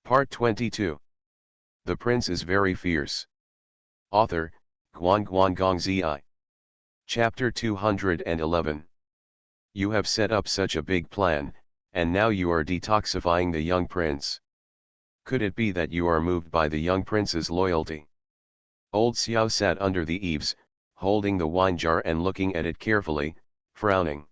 Part 22. The Prince is Very Fierce. Author, Guangguanggongzi. Chapter 211. You have set up such a big plan, and now you are detoxifying the young prince. Could it be that you are moved by the young prince's loyalty? Old Xiao sat under the eaves, holding the wine jar and looking at it carefully, frowning.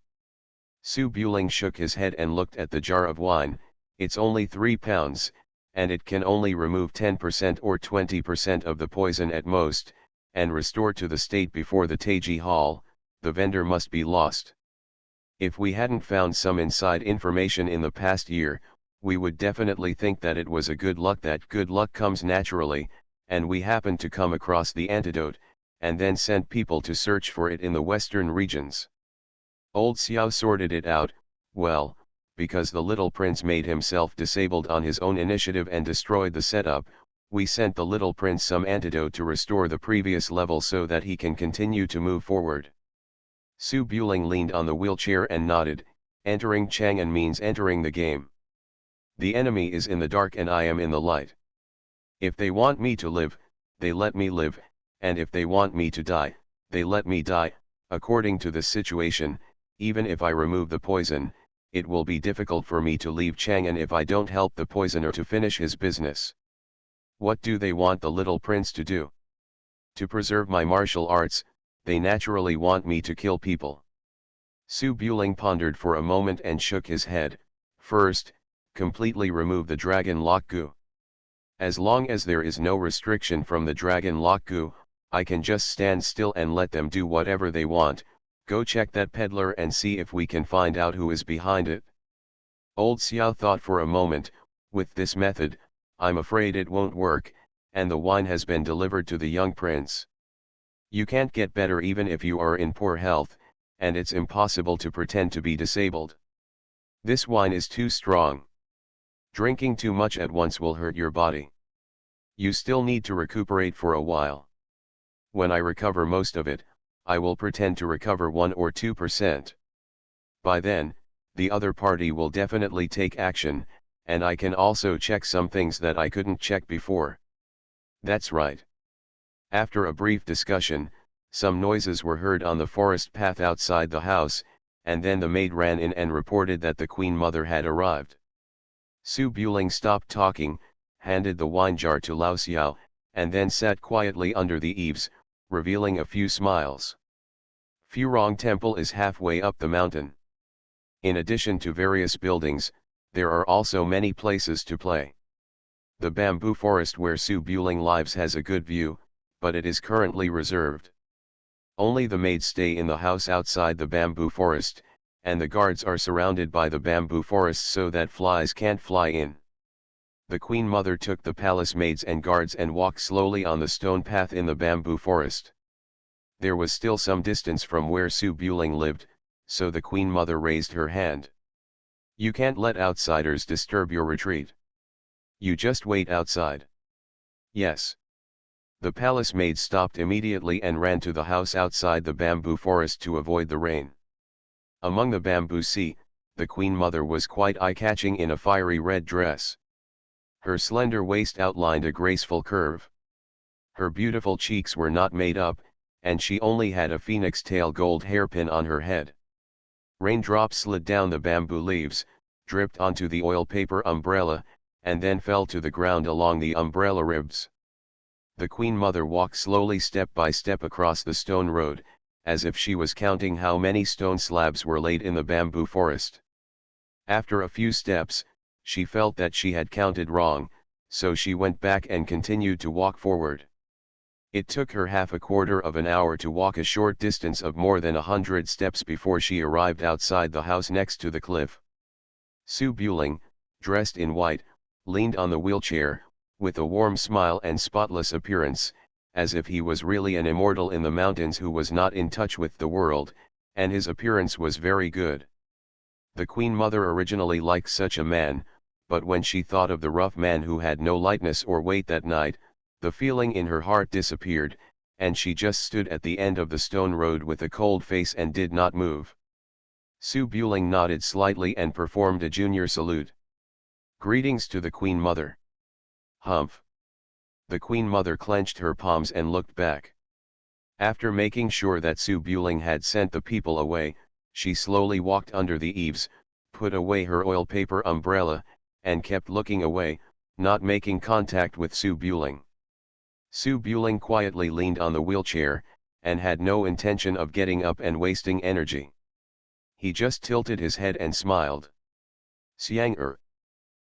Su Buling shook his head and looked at the jar of wine. It's only 3 pounds, and it can only remove 10% or 20% of the poison at most, and restore to the state before the Taiji Hall. The vendor must be lost. If we hadn't found some inside information in the past year, we would definitely think that it was a good luck comes naturally, and we happened to come across the antidote, and then sent people to search for it in the western regions. Old Xiao sorted it out, well, because the little prince made himself disabled on his own initiative and destroyed the setup, we sent the little prince some antidote to restore the previous level so that he can continue to move forward. Su Buling leaned on the wheelchair and nodded. Entering Chang'an means entering the game. The enemy is in the dark and I am in the light. If they want me to live, they let me live, and if they want me to die, they let me die. According to this situation, even if I remove the poison, it will be difficult for me to leave Chang'an if I don't help the poisoner to finish his business. What do they want the little prince to do? To preserve my martial arts, they naturally want me to kill people. Su Buling pondered for a moment and shook his head. First, completely remove the dragon lock goo. As long as there is no restriction from the dragon lock goo, I can just stand still and let them do whatever they want. Go check that peddler and see if we can find out who is behind it. Old Xiao thought for a moment. With this method, I'm afraid it won't work, and the wine has been delivered to the young prince. You can't get better even if you are in poor health, and it's impossible to pretend to be disabled. This wine is too strong. Drinking too much at once will hurt your body. You still need to recuperate for a while. When I recover most of it, I will pretend to recover 1 or 2%. By then, the other party will definitely take action, and I can also check some things that I couldn't check before. That's right. After a brief discussion, some noises were heard on the forest path outside the house, and then the maid ran in and reported that the Queen Mother had arrived. Su Buling stopped talking, handed the wine jar to Lao Xiao, and then sat quietly under the eaves, revealing a few smiles. Furong Temple is halfway up the mountain. In addition to various buildings, there are also many places to play. The bamboo forest where Su Buling lives has a good view, but it is currently reserved. Only the maids stay in the house outside the bamboo forest, and the guards are surrounded by the bamboo forest so that flies can't fly in. The Queen Mother took the palace maids and guards and walked slowly on the stone path in the bamboo forest. There was still some distance from where Su Buling lived, so the Queen Mother raised her hand. You can't let outsiders disturb your retreat. You just wait outside. Yes. The palace maids stopped immediately and ran to the house outside the bamboo forest to avoid the rain. Among the bamboo sea, the Queen Mother was quite eye-catching in a fiery red dress. Her slender waist outlined a graceful curve. Her beautiful cheeks were not made up, and she only had a phoenix tail gold hairpin on her head. Raindrops slid down the bamboo leaves, dripped onto the oil paper umbrella, and then fell to the ground along the umbrella ribs. The Queen Mother walked slowly step by step across the stone road, as if she was counting how many stone slabs were laid in the bamboo forest. After a few steps, she felt that she had counted wrong, so she went back and continued to walk forward. It took her half a quarter of an hour to walk a short distance of more than 100 steps before she arrived outside the house next to the cliff. Su Buling, dressed in white, leaned on the wheelchair, with a warm smile and spotless appearance, as if he was really an immortal in the mountains who was not in touch with the world, and his appearance was very good. The Queen Mother originally liked such a man, but when she thought of the rough man who had no lightness or weight that night, the feeling in her heart disappeared, and she just stood at the end of the stone road with a cold face and did not move. Su Buling nodded slightly and performed a junior salute. Greetings to the Queen Mother. Humph. The Queen Mother clenched her palms and looked back. After making sure that Su Buling had sent the people away, she slowly walked under the eaves, put away her oil paper umbrella, and kept looking away, not making contact with Su Buling. Su Buling quietly leaned on the wheelchair, and had no intention of getting up and wasting energy. He just tilted his head and smiled. Xiang-er.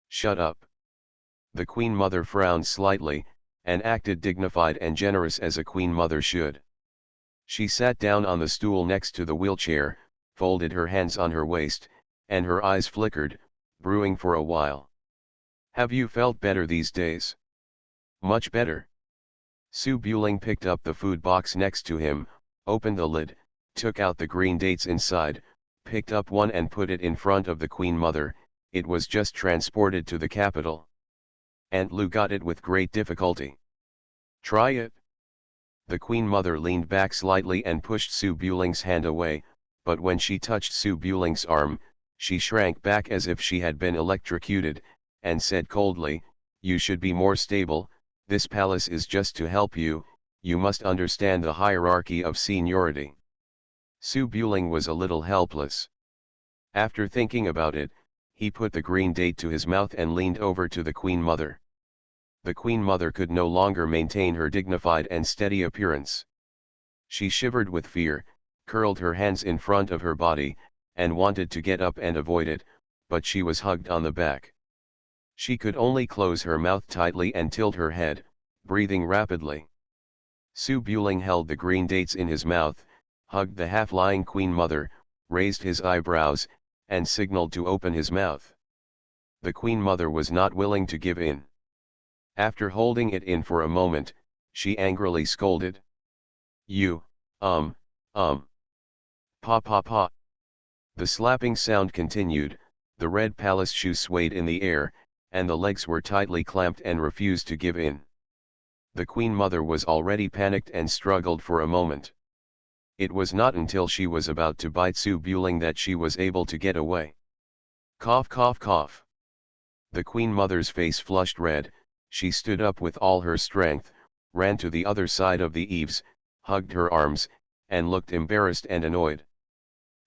Shut up. The Queen Mother frowned slightly, and acted dignified and generous as a Queen Mother should. She sat down on the stool next to the wheelchair, folded her hands on her waist, and her eyes flickered, brewing for a while. Have you felt better these days? Much better. Su Buling picked up the food box next to him, opened the lid, took out the green dates inside, picked up one and put it in front of the Queen Mother. It was just transported to the capital. Aunt Lu got it with great difficulty. Try it. The Queen Mother leaned back slightly and pushed Su Buling's hand away, but when she touched Su Buling's arm, she shrank back as if she had been electrocuted, and said coldly, "You should be more stable, this palace is just to help you, you must understand the hierarchy of seniority." Su Buling was a little helpless. After thinking about it, he put the green date to his mouth and leaned over to the Queen Mother. The Queen Mother could no longer maintain her dignified and steady appearance. She shivered with fear, curled her hands in front of her body, and wanted to get up and avoid it, but she was hugged on the back. She could only close her mouth tightly and tilt her head, breathing rapidly. Su Buling held the green dates in his mouth, hugged the half-lying Queen Mother, raised his eyebrows, and signaled to open his mouth. The Queen Mother was not willing to give in. After holding it in for a moment, she angrily scolded. "You, pa pa pa." The slapping sound continued, the red palace shoe swayed in the air, and the legs were tightly clamped and refused to give in. The Queen Mother was already panicked and struggled for a moment. It was not until she was about to bite Su Buling that she was able to get away. Cough cough cough. The Queen Mother's face flushed red. She stood up with all her strength, ran to the other side of the eaves, hugged her arms, and looked embarrassed and annoyed.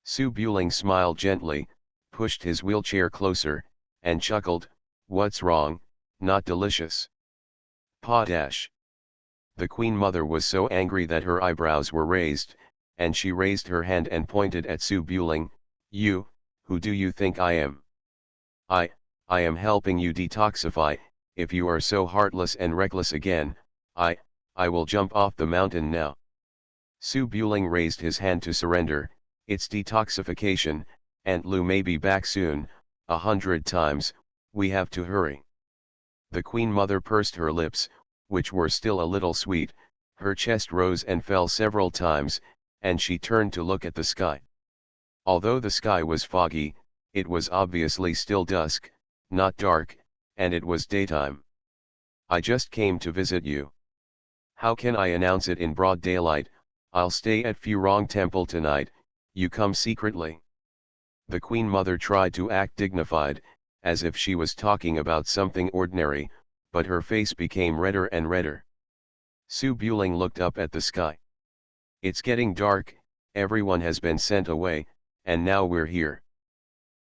Su Buling smiled gently, pushed his wheelchair closer, and chuckled, "What's wrong? Not delicious." Pa dash. The Queen Mother was so angry that her eyebrows were raised, and she raised her hand and pointed at Su Buling. "You, who do you think I am? I am helping you detoxify. If you are so heartless and reckless again, I will jump off the mountain now." Su Buling raised his hand to surrender. "It's detoxification, Aunt Lu may be back soon, 100 times, we have to hurry." The Queen Mother pursed her lips, which were still a little sweet, her chest rose and fell several times, and she turned to look at the sky. Although the sky was foggy, it was obviously still dusk, not dark, and it was daytime. "I just came to visit you. How can I announce it in broad daylight? I'll stay at Furong Temple tonight, you come secretly." The Queen Mother tried to act dignified, as if she was talking about something ordinary, but her face became redder and redder. Su Buling looked up at the sky. "It's getting dark, everyone has been sent away, and now we're here."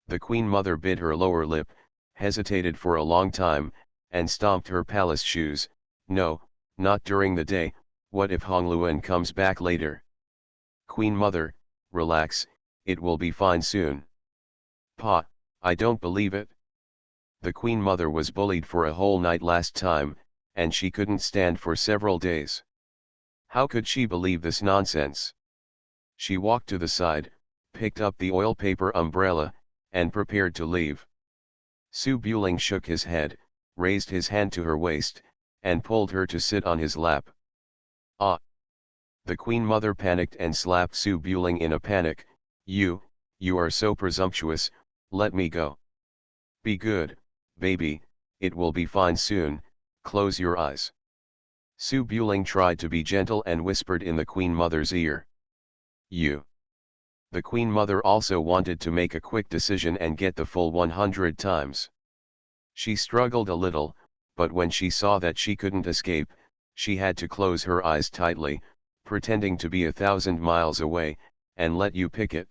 The Queen Mother bit her lower lip, hesitated for a long time, and stomped her palace shoes. "No, not during the day, what if Hongluan comes back later?" "Queen Mother, relax, it will be fine soon." "Pa, I don't believe it." The Queen Mother was bullied for a whole night last time, and she couldn't stand for several days. How could she believe this nonsense? She walked to the side, picked up the oil paper umbrella, and prepared to leave. Su Buling shook his head, raised his hand to her waist, and pulled her to sit on his lap. "Ah!" The Queen Mother panicked and slapped Su Buling in a panic. You are so presumptuous, let me go." "Be good, baby, it will be fine soon, close your eyes." Su Buling tried to be gentle and whispered in the Queen Mother's ear. "You." The Queen Mother also wanted to make a quick decision and get the full 100 times. She struggled a little, but when she saw that she couldn't escape, she had to close her eyes tightly, pretending to be 1,000 miles away, and let you pick it.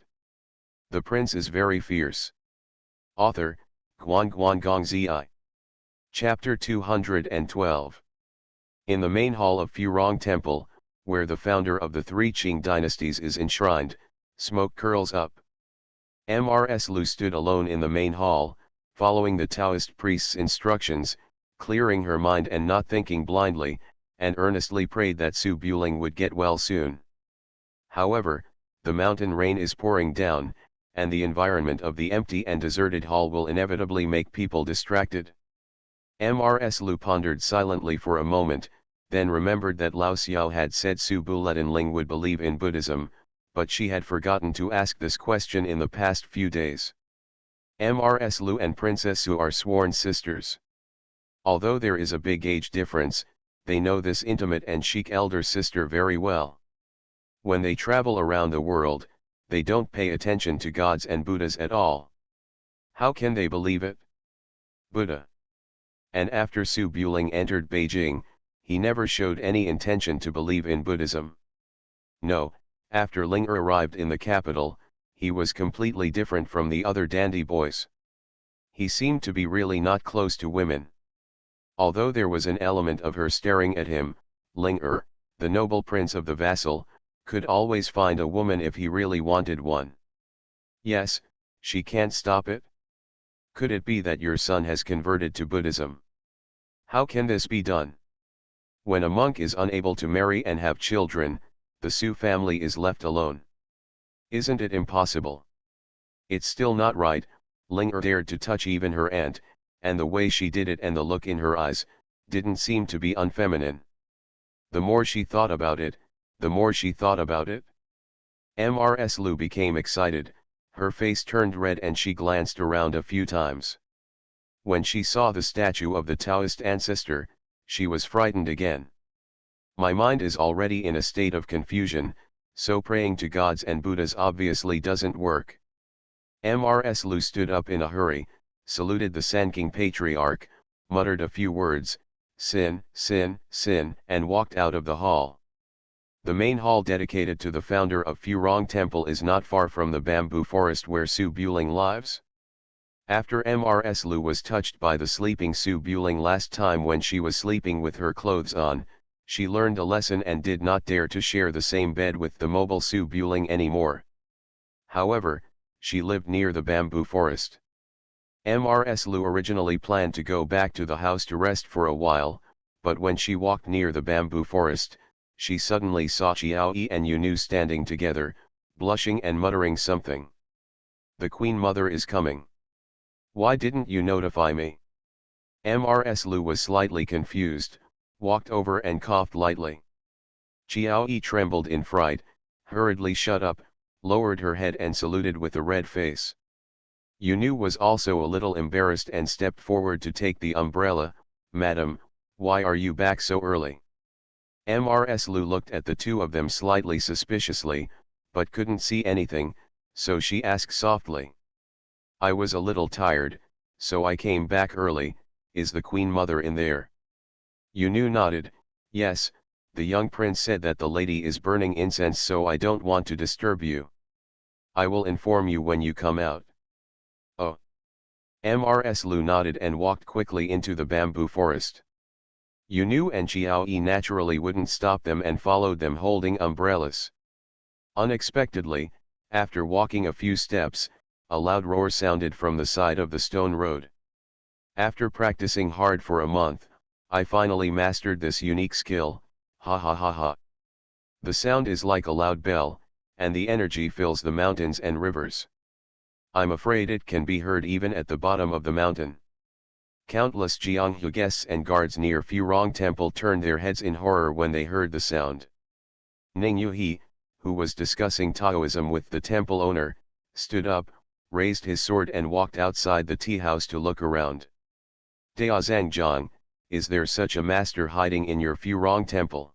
The prince is very fierce. Author, Guan Guan Gong Zi. Chapter 212. In the main hall of Furong Temple, where the founder of the three Qing dynasties is enshrined, smoke curls up. Mrs. Lu stood alone in the main hall, following the Taoist priest's instructions, clearing her mind and not thinking blindly, and earnestly prayed that Su Buling would get well soon. However, the mountain rain is pouring down, and the environment of the empty and deserted hall will inevitably make people distracted. Mrs. Lu pondered silently for a moment, then remembered that Lao Xiao had said Su Buletin would believe in Buddhism, but she had forgotten to ask this question in the past few days. Mrs. Lu and Princess Su are sworn sisters. Although there is a big age difference, they know this intimate and chic elder sister very well. When they travel around the world, they don't pay attention to gods and Buddhas at all. How can they believe it? Buddha. And after Su Buling entered Beijing, he never showed any intention to believe in Buddhism. No, after Ling arrived in the capital, he was completely different from the other dandy boys. He seemed to be really not close to women. Although there was an element of her staring at him, Ling the noble prince of the vassal, could always find a woman if he really wanted one. Yes, she can't stop it. Could it be that your son has converted to Buddhism? How can this be done? When a monk is unable to marry and have children, the Su family is left alone. Isn't it impossible? It's still not right. Ling dared to touch even her aunt, and the way she did it and the look in her eyes, didn't seem to be unfeminine. The more she thought about it, the more she thought about it. Mrs. Lu became excited, her face turned red and she glanced around a few times. When she saw the statue of the Taoist ancestor, she was frightened again. My mind is already in a state of confusion, so praying to gods and Buddhas obviously doesn't work. Mrs. Lu stood up in a hurry, saluted the Sanking patriarch, muttered a few words, sin, sin, sin, and walked out of the hall. The main hall dedicated to the founder of Furong Temple is not far from the bamboo forest where Su Buling lives. After Mrs. Lu was touched by the sleeping Su Buling last time when she was sleeping with her clothes on, she learned a lesson and did not dare to share the same bed with the mobile Su Buling anymore. However, she lived near the bamboo forest. Mrs. Lu originally planned to go back to the house to rest for a while, but when she walked near the bamboo forest, she suddenly saw Qiaoyi and Yunu standing together, blushing and muttering something. The Queen Mother is coming. Why didn't you notify me? Mrs. Lu was slightly confused, walked over and coughed lightly. Qiaoyi trembled in fright, hurriedly shut up, lowered her head and saluted with a red face. Yunu was also a little embarrassed and stepped forward to take the umbrella. Madam, why are you back so early? Mrs. Lu looked at the two of them slightly suspiciously, but couldn't see anything, so she asked softly. I was a little tired, so I came back early. Is the Queen Mother in there? Yunu nodded. Yes, the young prince said that the lady is burning incense, so I don't want to disturb you. I will inform you when you come out. Oh. Mrs. Lu nodded and walked quickly into the bamboo forest. Yunu and Qiaoyi naturally wouldn't stop them and followed them holding umbrellas. Unexpectedly, after walking a few steps, a loud roar sounded from the side of the stone road. After practicing hard for a month, I finally mastered this unique skill, ha ha ha ha. The sound is like a loud bell, and the energy fills the mountains and rivers. I'm afraid it can be heard even at the bottom of the mountain. Countless Jianghu guests and guards near Furong Temple turned their heads in horror when they heard the sound. Ning Yuhe, who was discussing Taoism with the temple owner, stood up, raised his sword and walked outside the tea house to look around. Daozang Zhang, is there such a master hiding in your Furong Temple?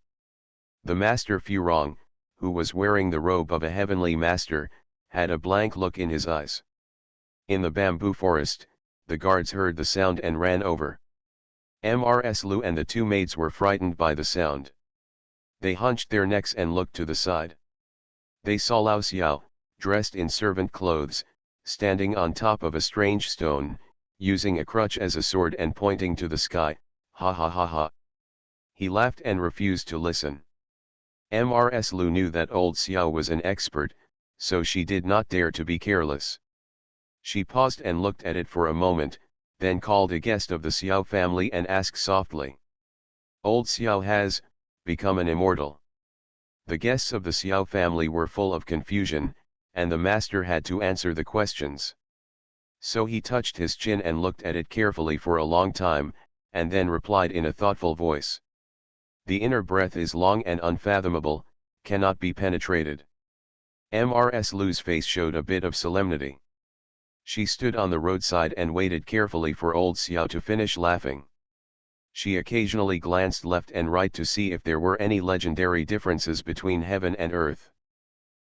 The master Furong, who was wearing the robe of a heavenly master, had a blank look in his eyes. In the bamboo forest, the guards heard the sound and ran over. Mrs. Lu and the two maids were frightened by the sound. They hunched their necks and looked to the side. They saw Lao Xiao, dressed in servant clothes, standing on top of a strange stone, using a crutch as a sword and pointing to the sky. Ha ha ha ha. He laughed and refused to listen. Mrs. Lu knew that old Xiao was an expert, so she did not dare to be careless. She paused and looked at it for a moment, then called a guest of the Xiao family and asked softly. Old Xiao has become an immortal. The guests of the Xiao family were full of confusion, and the master had to answer the questions. So he touched his chin and looked at it carefully for a long time, and then replied in a thoughtful voice. The inner breath is long and unfathomable, cannot be penetrated. Mrs. Lu's face showed a bit of solemnity. She stood on the roadside and waited carefully for old Xiao to finish laughing. She occasionally glanced left and right to see if there were any legendary differences between heaven and earth.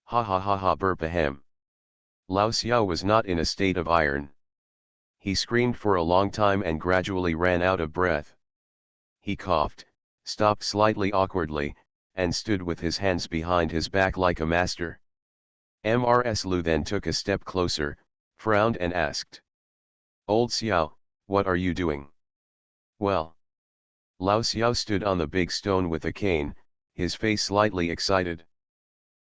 Ha ha ha ha burp ahem. Lao Xiao was not in a state of iron. He screamed for a long time and gradually ran out of breath. He coughed, stopped slightly awkwardly, and stood with his hands behind his back like a master. Mrs. Lu then took a step closer, frowned and asked. Old Xiao, what are you doing? Well. Lao Xiao stood on the big stone with a cane, his face slightly excited.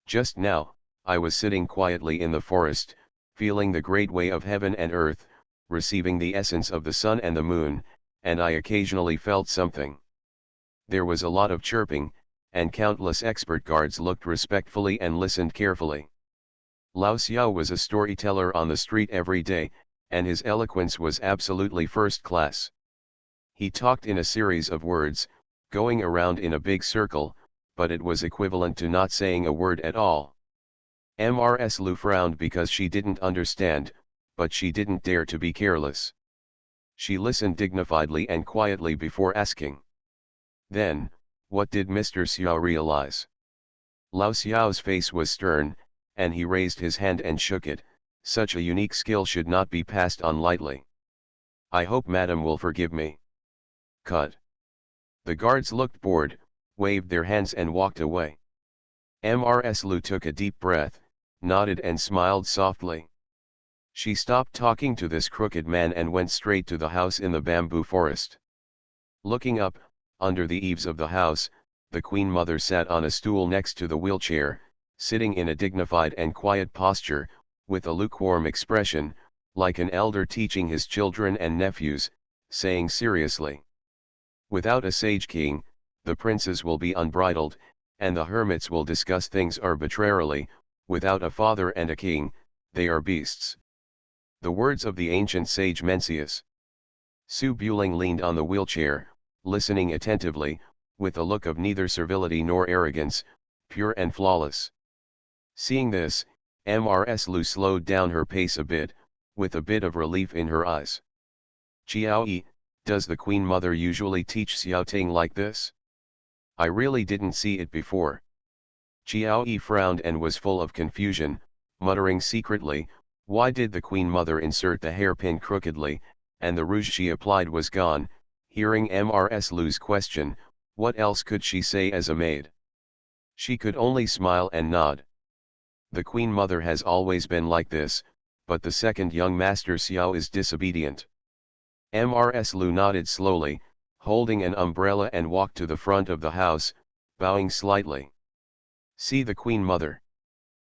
Just now, I was sitting quietly in the forest, feeling the great way of heaven and earth, receiving the essence of the sun and the moon, and I occasionally felt something. There was a lot of chirping, and countless expert guards looked respectfully and listened carefully. Lao Xiao was a storyteller on the street every day, and his eloquence was absolutely first class. He talked in a series of words, going around in a big circle, but it was equivalent to not saying a word at all. Mrs. Lu frowned because she didn't understand, but she didn't dare to be careless. She listened dignifiedly and quietly before asking. Then, what did Mr. Xiao realize? Lao Xiao's face was stern, and he raised his hand and shook it. Such a unique skill should not be passed on lightly. I hope Madam will forgive me. Cut. The guards looked bored, waved their hands and walked away. Mrs. Lu took a deep breath, nodded and smiled softly. She stopped talking to this crooked man and went straight to the house in the bamboo forest. Looking up, under the eaves of the house, the Queen Mother sat on a stool next to the wheelchair, sitting in a dignified and quiet posture, with a lukewarm expression, like an elder teaching his children and nephews, saying seriously. Without a sage king, the princes will be unbridled, and the hermits will discuss things arbitrarily. Without a father and a king, they are beasts. The words of the ancient sage Mencius. Su Buling leaned on the wheelchair, listening attentively, with a look of neither servility nor arrogance, pure and flawless. Seeing this, Mrs. Lu slowed down her pace a bit, with a bit of relief in her eyes. Chiao Yi, does the Queen Mother usually teach Xiao Ting like this? I really didn't see it before. Chiao Yi frowned and was full of confusion, muttering secretly, why did the Queen Mother insert the hairpin crookedly, and the rouge she applied was gone? Hearing Mrs. Lu's question, what else could she say as a maid? She could only smile and nod. The Queen Mother has always been like this, but the second young Master Xiao is disobedient. Mrs. Lu nodded slowly, holding an umbrella and walked to the front of the house, bowing slightly. See the Queen Mother.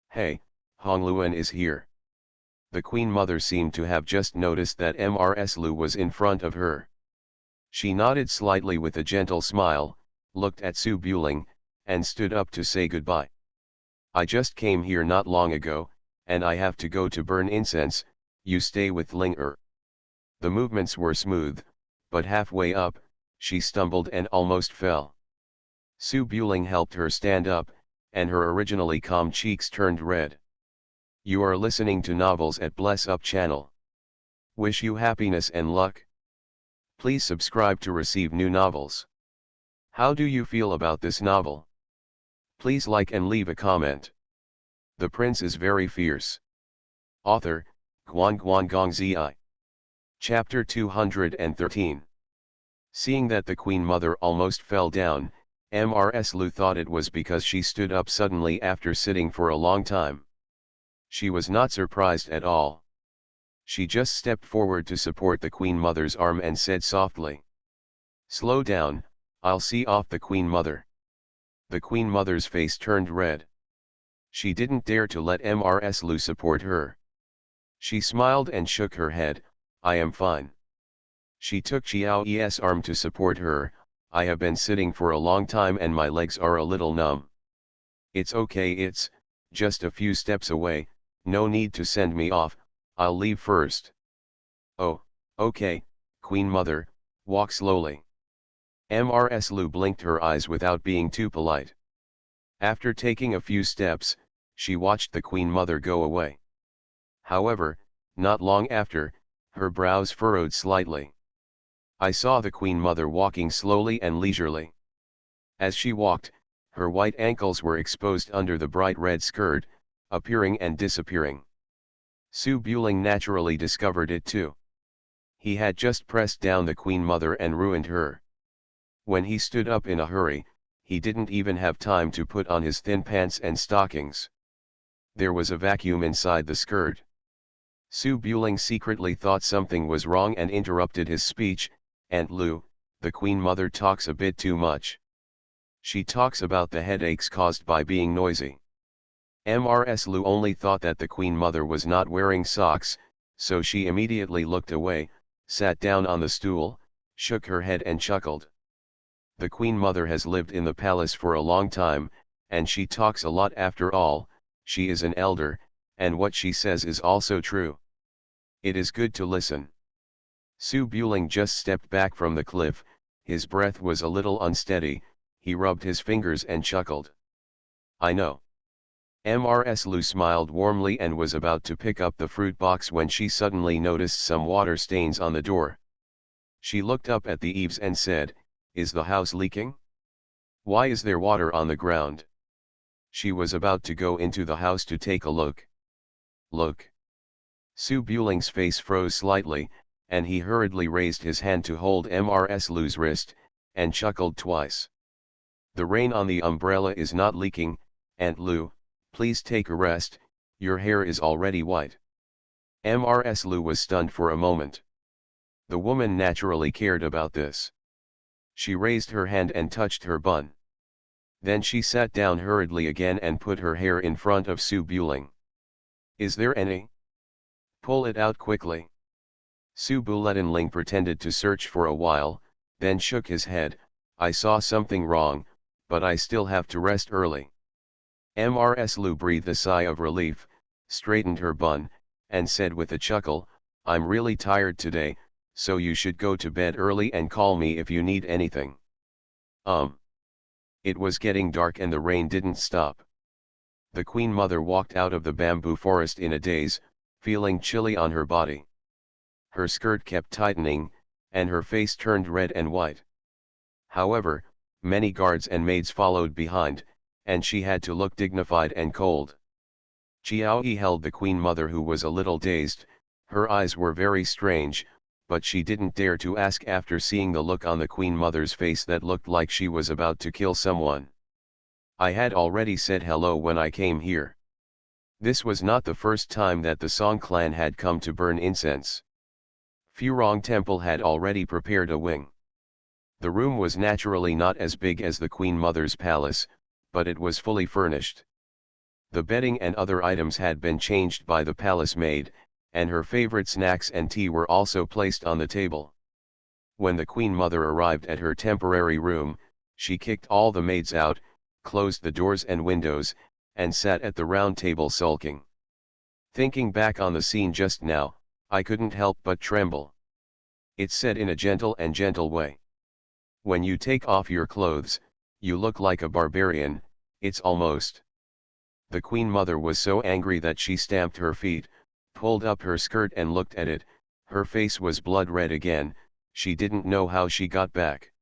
Hey, Hongluan is here. The Queen Mother seemed to have just noticed that Mrs. Lu was in front of her. She nodded slightly with a gentle smile, looked at Su Buling, and stood up to say goodbye. I just came here not long ago, and I have to go to burn incense. You stay with Ling Er. The movements were smooth, but halfway up, she stumbled and almost fell. Su Buling helped her stand up, and her originally calm cheeks turned red. You are listening to novels at Bless Up channel. Wish you happiness and luck. Please subscribe to receive new novels. How do you feel about this novel? Please like and leave a comment. The Prince is very fierce. Author, Guan Guan Gong Zi. Chapter 213. Seeing that the Queen Mother almost fell down, Mrs. Lu thought it was because she stood up suddenly after sitting for a long time. She was not surprised at all. She just stepped forward to support the Queen Mother's arm and said softly, "Slow down, I'll see off the Queen Mother." The Queen Mother's face turned red. She didn't dare to let Mrs. Lu support her. She smiled and shook her head, "I am fine." She took Xiaoyi's arm to support her, "I have been sitting for a long time and my legs are a little numb." "It's okay, it's just a few steps away, no need to send me off, I'll leave first." "Oh, okay, Queen Mother, walk slowly." Mrs. Lu blinked her eyes without being too polite. After taking a few steps, she watched the Queen Mother go away. However, not long after, her brows furrowed slightly. I saw the Queen Mother walking slowly and leisurely. As she walked, her white ankles were exposed under the bright red skirt, appearing and disappearing. Su Buling naturally discovered it too. He had just pressed down the Queen Mother and ruined her. When he stood up in a hurry, he didn't even have time to put on his thin pants and stockings. There was a vacuum inside the skirt. Su Buling secretly thought something was wrong and interrupted his speech, "Aunt Lu, the Queen Mother talks a bit too much. She talks about the headaches caused by being noisy." Mrs. Lu only thought that the Queen Mother was not wearing socks, so she immediately looked away, sat down on the stool, shook her head and chuckled. The Queen Mother has lived in the palace for a long time, and she talks a lot after all, she is an elder, and what she says is also true. It is good to listen. Su Buling just stepped back from the cliff, his breath was a little unsteady, he rubbed his fingers and chuckled. "I know." Mrs. Lu smiled warmly and was about to pick up the fruit box when she suddenly noticed some water stains on the door. She looked up at the eaves and said, "Is the house leaking? Why is there water on the ground?" She was about to go into the house to take a look. "Look." Su Buling's face froze slightly, and he hurriedly raised his hand to hold Mrs. Lu's wrist, and chuckled twice. "The rain on the umbrella is not leaking, Aunt Lu, please take a rest, your hair is already white." Mrs. Lu was stunned for a moment. The woman naturally cared about this. She raised her hand and touched her bun. Then she sat down hurriedly again and put her hair in front of Su Buling. "Is there any? Pull it out quickly." Su Buling pretended to search for a while, then shook his head, "I saw something wrong, but I still have to rest early." Mrs. Lu breathed a sigh of relief, straightened her bun, and said with a chuckle, "I'm really tired today, so you should go to bed early and call me if you need anything." It was getting dark and the rain didn't stop. The Queen Mother walked out of the bamboo forest in a daze, feeling chilly on her body. Her skirt kept tightening, and her face turned red and white. However, many guards and maids followed behind, and she had to look dignified and cold. Chiao Yi held the Queen Mother, who was a little dazed, her eyes were very strange, but she didn't dare to ask after seeing the look on the Queen Mother's face that looked like she was about to kill someone. "I had already said hello when I came here." This was not the first time that the Song clan had come to burn incense. Furong Temple had already prepared a wing. The room was naturally not as big as the Queen Mother's palace, but it was fully furnished. The bedding and other items had been changed by the palace maid, and her favorite snacks and tea were also placed on the table. When the Queen Mother arrived at her temporary room, she kicked all the maids out, closed the doors and windows, and sat at the round table sulking. "Thinking back on the scene just now, I couldn't help but tremble," it said in a gentle way. "When you take off your clothes, you look like a barbarian, it's almost." The Queen Mother was so angry that she stamped her feet, pulled up her skirt and looked at it, her face was blood red again, she didn't know how she got back.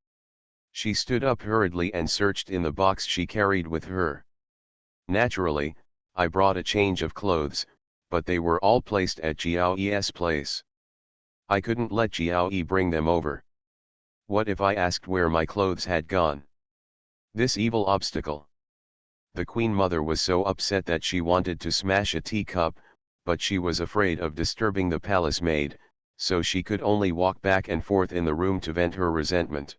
She stood up hurriedly and searched in the box she carried with her. "Naturally, I brought a change of clothes, but they were all placed at Jiao Yi's place. I couldn't let Jiao Yi bring them over." What if I asked where my clothes had gone? This evil obstacle. The Queen Mother was so upset that she wanted to smash a teacup, but she was afraid of disturbing the palace maid, so she could only walk back and forth in the room to vent her resentment.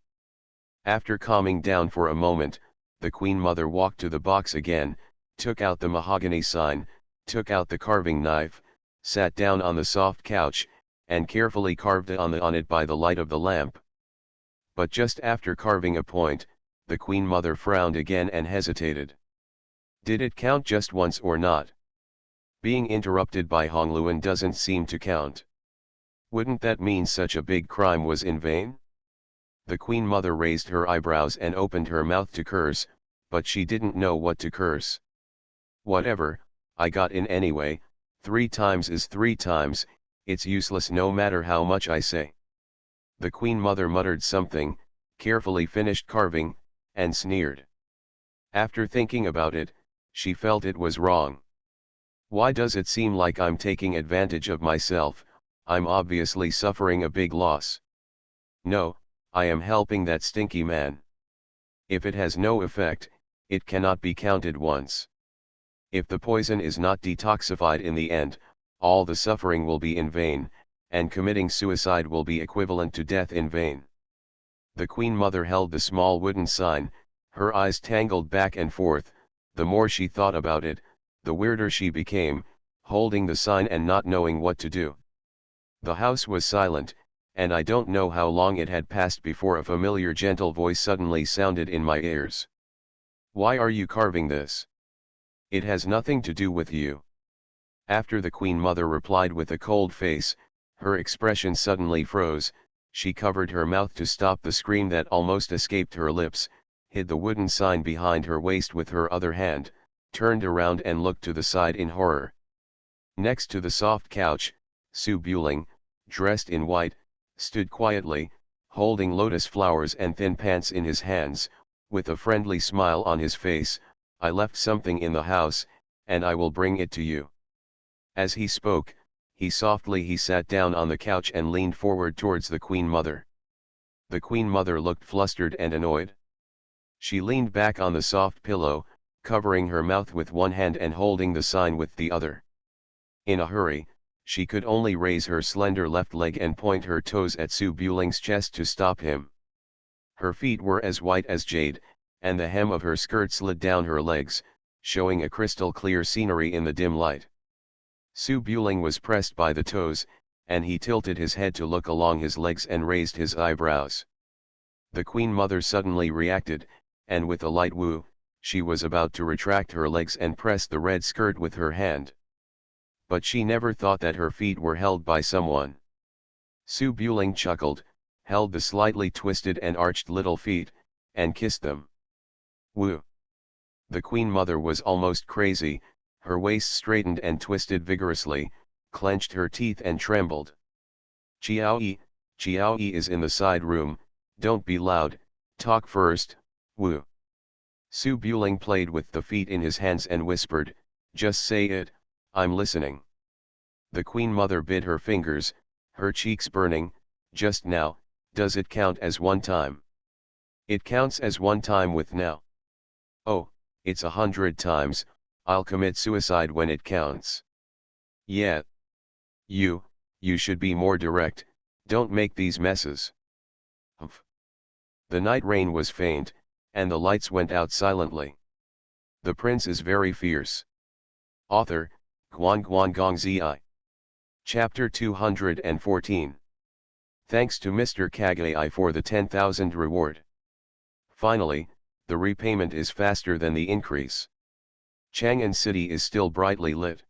After calming down for a moment, the Queen Mother walked to the box again, took out the mahogany sign, took out the carving knife, sat down on the soft couch, and carefully carved on it by the light of the lamp. But just after carving a point, the Queen Mother frowned again and hesitated. Did it count just once or not? Being interrupted by Hongluan doesn't seem to count. Wouldn't that mean such a big crime was in vain? The Queen Mother raised her eyebrows and opened her mouth to curse, but she didn't know what to curse. Whatever, I got in anyway, 3 times is 3 times, it's useless no matter how much I say. The Queen Mother muttered something, carefully finished carving, and sneered. After thinking about it, she felt it was wrong. Why does it seem like I'm taking advantage of myself? I'm obviously suffering a big loss. No, I am helping that stinky man. If it has no effect, it cannot be counted once. If the poison is not detoxified in the end, all the suffering will be in vain, and committing suicide will be equivalent to death in vain. The Queen Mother held the small wooden sign, her eyes tangled back and forth. The more she thought about it, the weirder she became, holding the sign and not knowing what to do. The house was silent, and I don't know how long it had passed before a familiar gentle voice suddenly sounded in my ears. Why are you carving this? It has nothing to do with you. After the Queen Mother replied with a cold face, her expression suddenly froze. She covered her mouth to stop the scream that almost escaped her lips, hid the wooden sign behind her waist with her other hand, turned around and looked to the side in horror. Next to the soft couch, Su Buling, dressed in white, stood quietly, holding lotus flowers and thin pants in his hands, with a friendly smile on his face. I left something in the house, and I will bring it to you. As he spoke, he sat down on the couch and leaned forward towards the Queen Mother. The Queen Mother looked flustered and annoyed. She leaned back on the soft pillow, covering her mouth with one hand and holding the sign with the other. In a hurry, she could only raise her slender left leg and point her toes at Su Buling's chest to stop him. Her feet were as white as jade, and the hem of her skirt slid down her legs, showing a crystal clear scenery in the dim light. Su Buling was pressed by the toes, and he tilted his head to look along his legs and raised his eyebrows. The Queen Mother suddenly reacted, and with a light woo, she was about to retract her legs and press the red skirt with her hand. But she never thought that her feet were held by someone. Su Buling chuckled, held the slightly twisted and arched little feet, and kissed them. Woo! The Queen Mother was almost crazy, her waist straightened and twisted vigorously, clenched her teeth and trembled. Chiao Yi is in the side room, don't be loud, talk first, woo. Su Buling played with the feet in his hands and whispered, just say it, I'm listening. The Queen Mother bit her fingers, her cheeks burning. Just now, does it count as one time? It counts as one time with now. Oh, it's 100 times, I'll commit suicide when it counts. Yeah. You should be more direct, don't make these messes. Humph. The night rain was faint, and the lights went out silently. The prince is very fierce. Author, Guan Gong Zi. Chapter 214. Thanks to Mr. Kage for the 10,000 reward. Finally, the repayment is faster than the increase. Chang'an City is still brightly lit.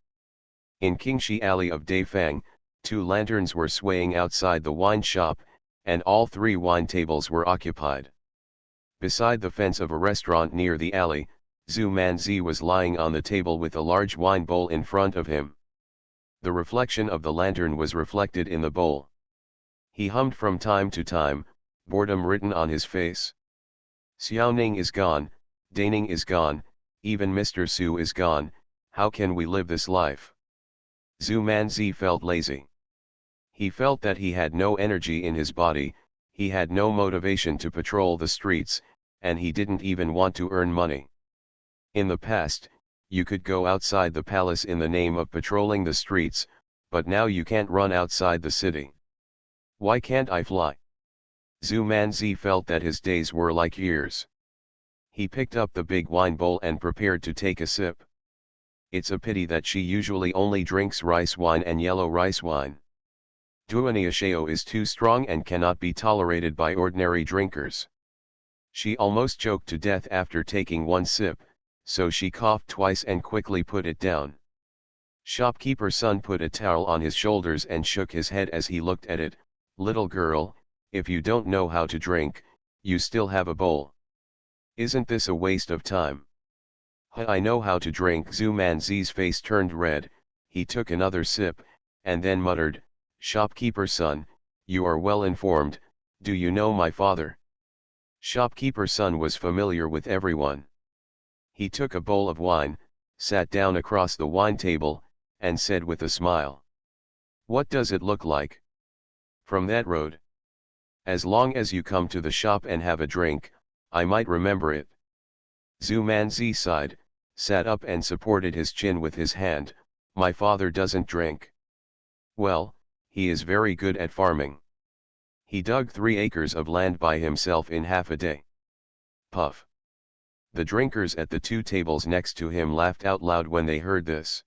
In Qingxi Alley of Daifang, 2 lanterns were swaying outside the wine shop, and all 3 wine tables were occupied. Beside the fence of a restaurant near the alley, Zhu Manzi was lying on the table with a large wine bowl in front of him. The reflection of the lantern was reflected in the bowl. He hummed from time to time, boredom written on his face. Xiaoning is gone, Daning is gone, even Mr. Su is gone, how can we live this life? Zhu Manzi felt lazy. He felt that he had no energy in his body, He had no motivation to patrol the streets, and he didn't even want to earn money. In the past, you could go outside the palace in the name of patrolling the streets, but now you can't run outside the city. Why can't I fly? Zhu Manzi felt that his days were like years. He picked up the big wine bowl and prepared to take a sip. It's a pity that she usually only drinks rice wine and yellow rice wine. Duaniasheo is too strong and cannot be tolerated by ordinary drinkers. She almost choked to death after taking one sip, so she coughed twice and quickly put it down. Shopkeeper's son put a towel on his shoulders and shook his head as he looked at it. Little girl, if you don't know how to drink, you still have a bowl. Isn't this a waste of time? I know how to drink. Zhu Manzi's face turned red, he took another sip, and then muttered, Shopkeeper's son, you are well informed, do you know my father? Shopkeeper's son was familiar with everyone. He took a bowl of wine, sat down across the wine table, and said with a smile. What does it look like? From that road. As long as you come to the shop and have a drink, I might remember it. Zhu Manzi sighed, sat up and supported his chin with his hand. My father doesn't drink. Well, he is very good at farming. He dug 3 acres of land by himself in half a day. Puff. The drinkers at the 2 tables next to him laughed out loud when they heard this.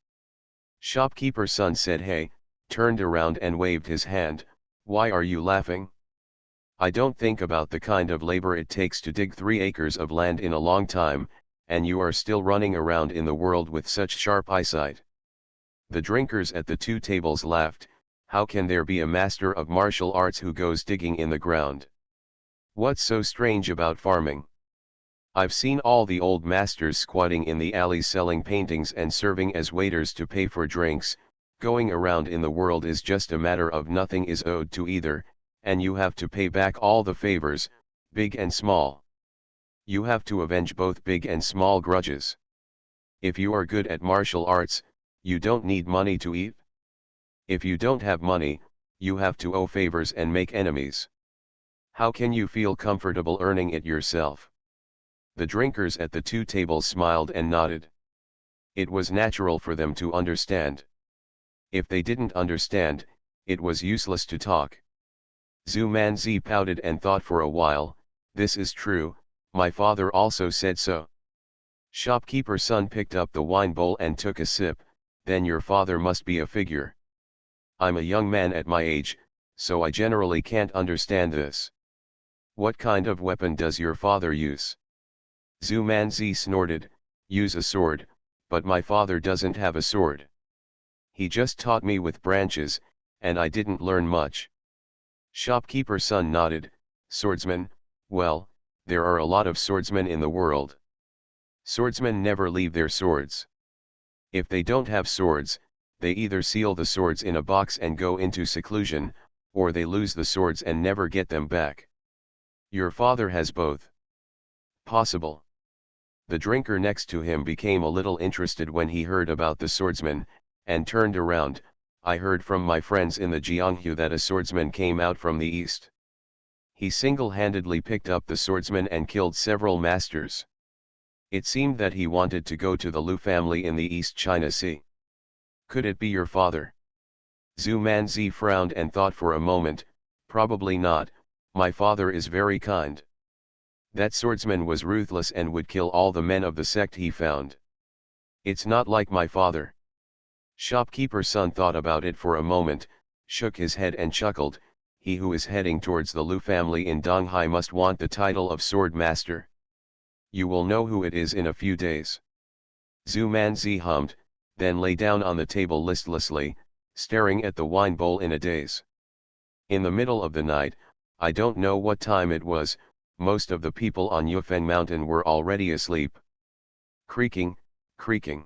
Shopkeeper's son said hey, turned around and waved his hand. Why are you laughing? I don't think about the kind of labor it takes to dig 3 acres of land in a long time, and you are still running around in the world with such sharp eyesight. The drinkers at the 2 tables laughed. How can there be a master of martial arts who goes digging in the ground? What's so strange about farming? I've seen all the old masters squatting in the alleys selling paintings and serving as waiters to pay for drinks. Going around in the world is just a matter of nothing is owed to either, and you have to pay back all the favors, big and small. You have to avenge both big and small grudges. If you are good at martial arts, you don't need money to eat. If you don't have money, you have to owe favors and make enemies. How can you feel comfortable earning it yourself? The drinkers at the 2 tables smiled and nodded. It was natural for them to understand. If they didn't understand, it was useless to talk. Zhu Manzi pouted and thought for a while. This is true, my father also said so. Shopkeeper's son picked up the wine bowl and took a sip. Then your father must be a figure. I'm a young man at my age, so I generally can't understand this. What kind of weapon does your father use? Zhu Manzi snorted, use a sword, but my father doesn't have a sword. He just taught me with branches, and I didn't learn much. Shopkeeper's son nodded, swordsman, well, there are a lot of swordsmen in the world. Swordsmen never leave their swords. If they don't have swords, they either seal the swords in a box and go into seclusion, or they lose the swords and never get them back. Your father has both. Possible. The drinker next to him became a little interested when he heard about the swordsman, and turned around. I heard from my friends in the Jianghu that a swordsman came out from the east. He single-handedly picked up the swordsman and killed several masters. It seemed that he wanted to go to the Lu family in the East China Sea. Could it be your father? Zhu Manzi frowned and thought for a moment. Probably not, my father is very kind. That swordsman was ruthless and would kill all the men of the sect he found. It's not like my father. Shopkeeper's son thought about it for a moment, shook his head and chuckled. He who is heading towards the Lu family in Donghai must want the title of sword master. You will know who it is in a few days. Zhu Manzi hummed, then lay down on the table listlessly, staring at the wine bowl in a daze. In the middle of the night, I don't know what time it was, most of the people on Yufeng Mountain were already asleep. Creaking, creaking.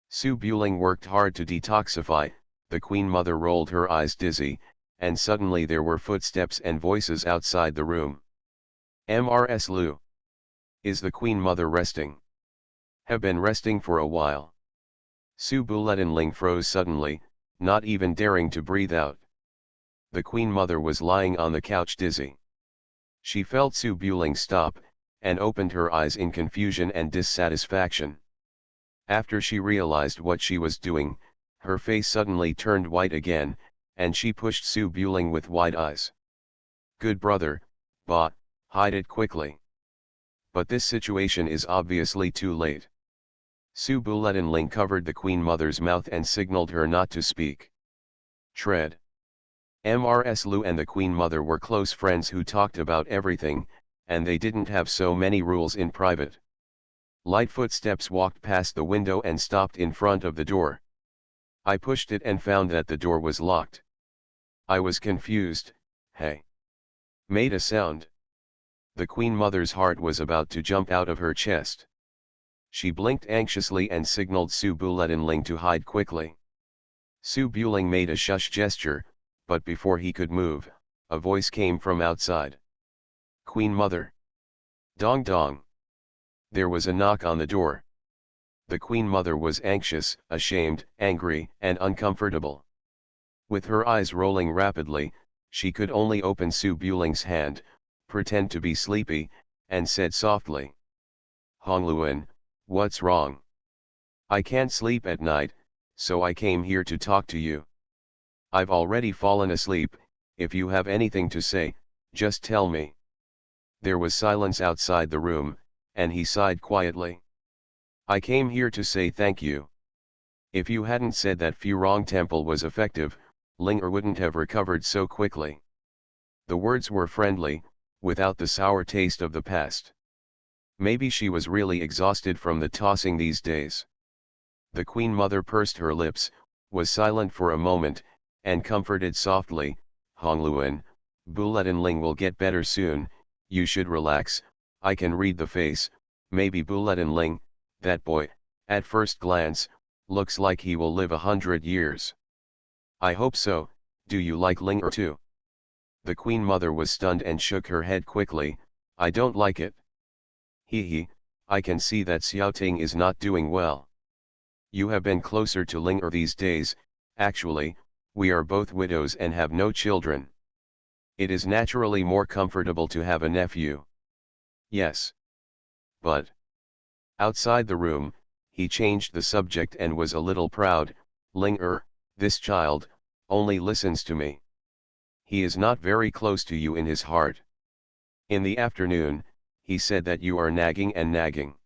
Su Buling worked hard to detoxify. The Queen Mother rolled her eyes dizzy, and suddenly there were footsteps and voices outside the room. Mrs. Lu. Is the Queen Mother resting? Have been resting for a while. Su Buletinling froze suddenly, not even daring to breathe out. The Queen Mother was lying on the couch dizzy. She felt Su Buling stop, and opened her eyes in confusion and dissatisfaction. After she realized what she was doing, her face suddenly turned white again, and she pushed Su Buling with wide eyes. "Good brother, Ba, hide it quickly." But this situation is obviously too late. Su Buletinling covered the Queen Mother's mouth and signaled her not to speak. Tread. Mrs. Lu and the Queen Mother were close friends who talked about everything, and they didn't have so many rules in private. Light footsteps walked past the window and stopped in front of the door. I pushed it and found that the door was locked. I was confused. Hey! Made a sound. The Queen Mother's heart was about to jump out of her chest. She blinked anxiously and signaled Su Buletinling to hide quickly. Su Buling made a shush gesture, but before he could move, a voice came from outside. "Queen Mother." Dong dong. There was a knock on the door. The Queen Mother was anxious, ashamed, angry, and uncomfortable. With her eyes rolling rapidly, she could only open Su Buling's hand, pretend to be sleepy, and said softly, "Hongluan, what's wrong? I can't sleep at night, so I came here to talk to you. I've already fallen asleep. If you have anything to say, just tell me." There was silence outside the room, and he sighed quietly. "I came here to say thank you. If you hadn't said that Furong Temple was effective, Ling wouldn't have recovered so quickly." The words were friendly, without the sour taste of the past. Maybe she was really exhausted from the tossing these days. The Queen Mother pursed her lips, was silent for a moment, and comforted softly, "Hongluan, Buletinling will get better soon, you should relax. I can read the face. Maybe Buletinling, that boy, at first glance, looks like he will live 100 years. I hope so. Do you like Ling too?" The Queen Mother was stunned and shook her head quickly. "I don't like it. He, I can see that Xiaoting is not doing well. You have been closer to Ling these days. Actually, we are both widows and have no children. It is naturally more comfortable to have a nephew." "Yes. But..." Outside the room, he changed the subject and was a little proud. "Ling this child, only listens to me. He is not very close to you in his heart. In the afternoon, he said that you are nagging and nagging.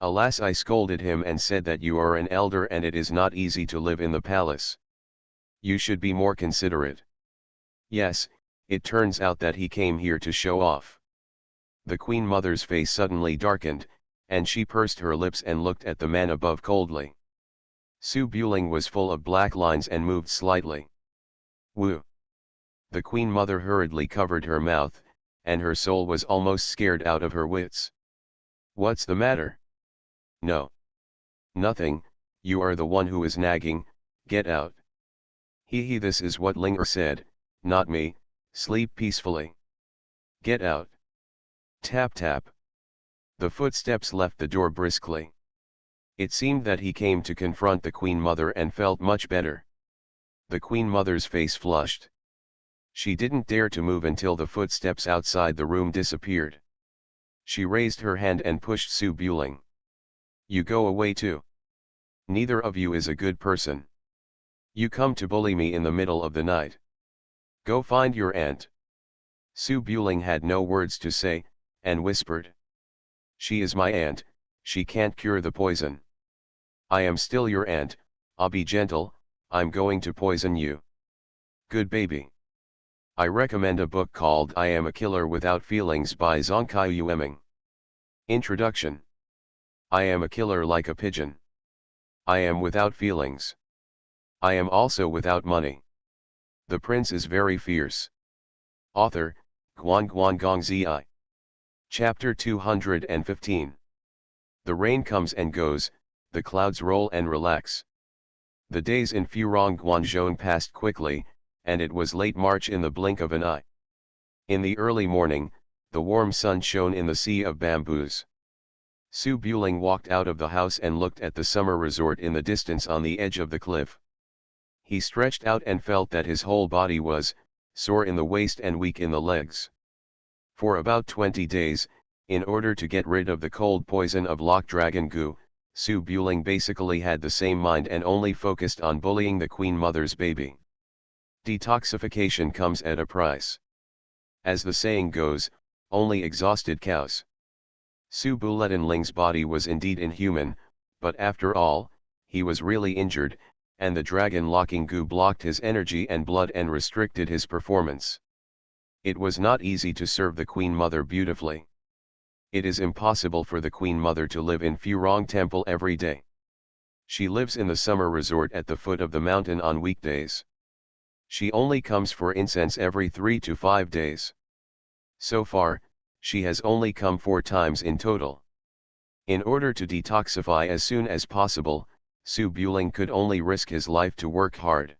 Alas, I scolded him and said that you are an elder and it is not easy to live in the palace. You should be more considerate." "Yes, it turns out that he came here to show off." The Queen Mother's face suddenly darkened, and she pursed her lips and looked at the man above coldly. Su Buling was full of black lines and moved slightly. "Woo!" The Queen Mother hurriedly covered her mouth, and her soul was almost scared out of her wits. "What's the matter?" "No. Nothing, you are the one who is nagging. Get out." He this is what Ling said, not me. Sleep peacefully. Get out." Tap tap. The footsteps left the door briskly. It seemed that he came to confront the Queen Mother and felt much better. The Queen Mother's face flushed. She didn't dare to move until the footsteps outside the room disappeared. She raised her hand and pushed Su Buling. "You go away too. Neither of you is a good person. You come to bully me in the middle of the night. Go find your aunt." Su Buling had no words to say, and whispered. "She is my aunt, she can't cure the poison. I am still your aunt, I'll be gentle, I'm going to poison you. Good baby." I recommend a book called I Am a Killer Without Feelings by Zhongkai Yueming. Introduction. I am a killer like a pigeon. I am without feelings. I am also without money. The prince is very fierce. Author, Guan Guan Gong Zi. Chapter 215. The rain comes and goes, the clouds roll and relax. The days in Furong Guanzhong passed quickly, and it was late March in the blink of an eye. In the early morning, the warm sun shone in the sea of bamboos. Su Buling walked out of the house and looked at the summer resort in the distance on the edge of the cliff. He stretched out and felt that his whole body was sore in the waist and weak in the legs. For about 20 days, in order to get rid of the cold poison of lock dragon goo, Su Buling basically had the same mind and only focused on bullying the Queen Mother's baby. Detoxification comes at a price. As the saying goes, only exhausted cows. Su Buletinling's body was indeed inhuman, but after all, he was really injured, and the dragon locking goo blocked his energy and blood and restricted his performance. It was not easy to serve the Queen Mother beautifully. It is impossible for the Queen Mother to live in Furong Temple every day. She lives in the summer resort at the foot of the mountain on weekdays. She only comes for incense every 3 to 5 days. So far, she has only come 4 times in total. In order to detoxify as soon as possible, Su Buling could only risk his life to work hard.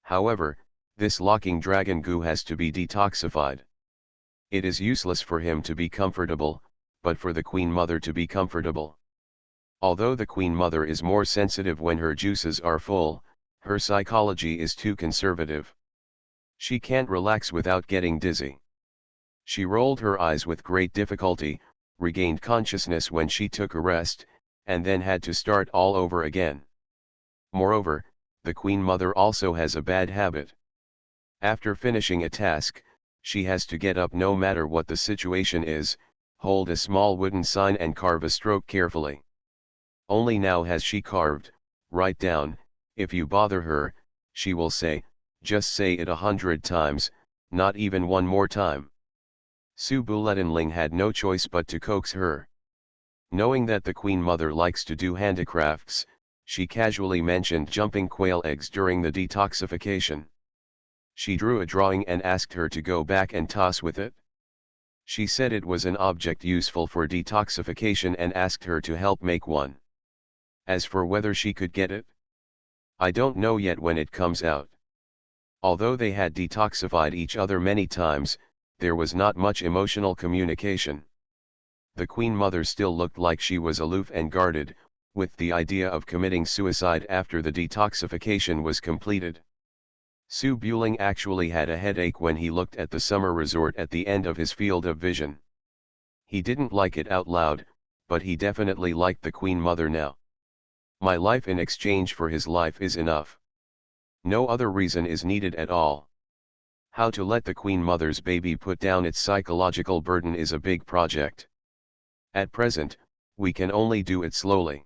However, this locking dragon goo has to be detoxified. It is useless for him to be comfortable, but for the Queen Mother to be comfortable. Although the Queen Mother is more sensitive when her juices are full, her psychology is too conservative. She can't relax without getting dizzy. She rolled her eyes with great difficulty, regained consciousness when she took a rest, and then had to start all over again. Moreover, the Queen Mother also has a bad habit. After finishing a task, she has to get up no matter what the situation is, hold a small wooden sign and carve a stroke carefully. Only now has she carved, write down, if you bother her, she will say, just say it 100 times, not even one more time. Su Buletinling had no choice but to coax her. Knowing that the Queen Mother likes to do handicrafts, she casually mentioned jumping quail eggs during the detoxification. She drew a drawing and asked her to go back and toss with it. She said it was an object useful for detoxification and asked her to help make one. As for whether she could get it, I don't know yet when it comes out. Although they had detoxified each other many times, there was not much emotional communication. The Queen Mother still looked like she was aloof and guarded, with the idea of committing suicide after the detoxification was completed. Su Buling actually had a headache when he looked at the summer resort at the end of his field of vision. He didn't like it out loud, but he definitely liked the Queen Mother now. My life in exchange for his life is enough. No other reason is needed at all. How to let the Queen Mother's baby put down its psychological burden is a big project. At present, we can only do it slowly.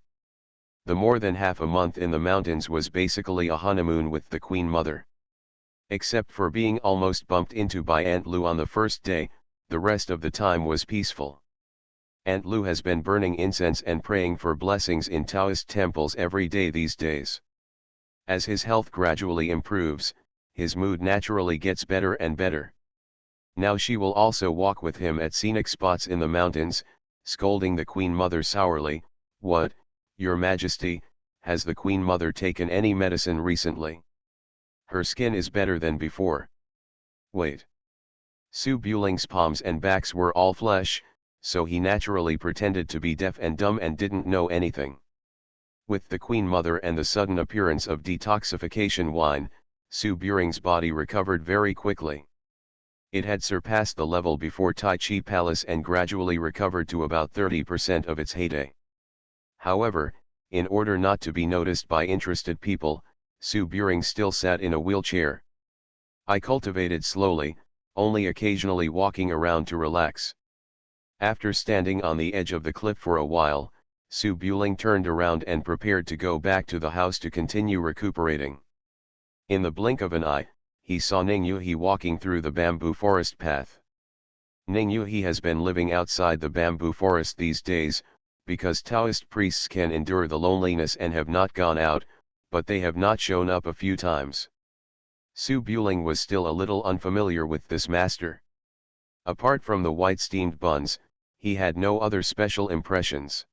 The more than half a month in the mountains was basically a honeymoon with the Queen Mother. Except for being almost bumped into by Aunt Lu on the first day, the rest of the time was peaceful. Aunt Lu has been burning incense and praying for blessings in Taoist temples every day these days. As his health gradually improves, his mood naturally gets better and better. Now she will also walk with him at scenic spots in the mountains, scolding the Queen Mother sourly, "What, Your Majesty, has the Queen Mother taken any medicine recently? Her skin is better than before." Wait. Su Buling's palms and backs were all flesh, so he naturally pretended to be deaf and dumb and didn't know anything. With the Queen Mother and the sudden appearance of detoxification wine, Su Buling's body recovered very quickly. It had surpassed the level before Tai Chi Palace and gradually recovered to about 30% of its heyday. However, in order not to be noticed by interested people, Su Buring still sat in a wheelchair. I cultivated slowly, only occasionally walking around to relax. After standing on the edge of the cliff for a while, Su Buling turned around and prepared to go back to the house to continue recuperating. In the blink of an eye, he saw Ning Yuhi walking through the bamboo forest path. Ning Yuhi has been living outside the bamboo forest these days, because Taoist priests can endure the loneliness and have not gone out, but they have not shown up a few times. Su Buling was still a little unfamiliar with this master. Apart from the white steamed buns, he had no other special impressions.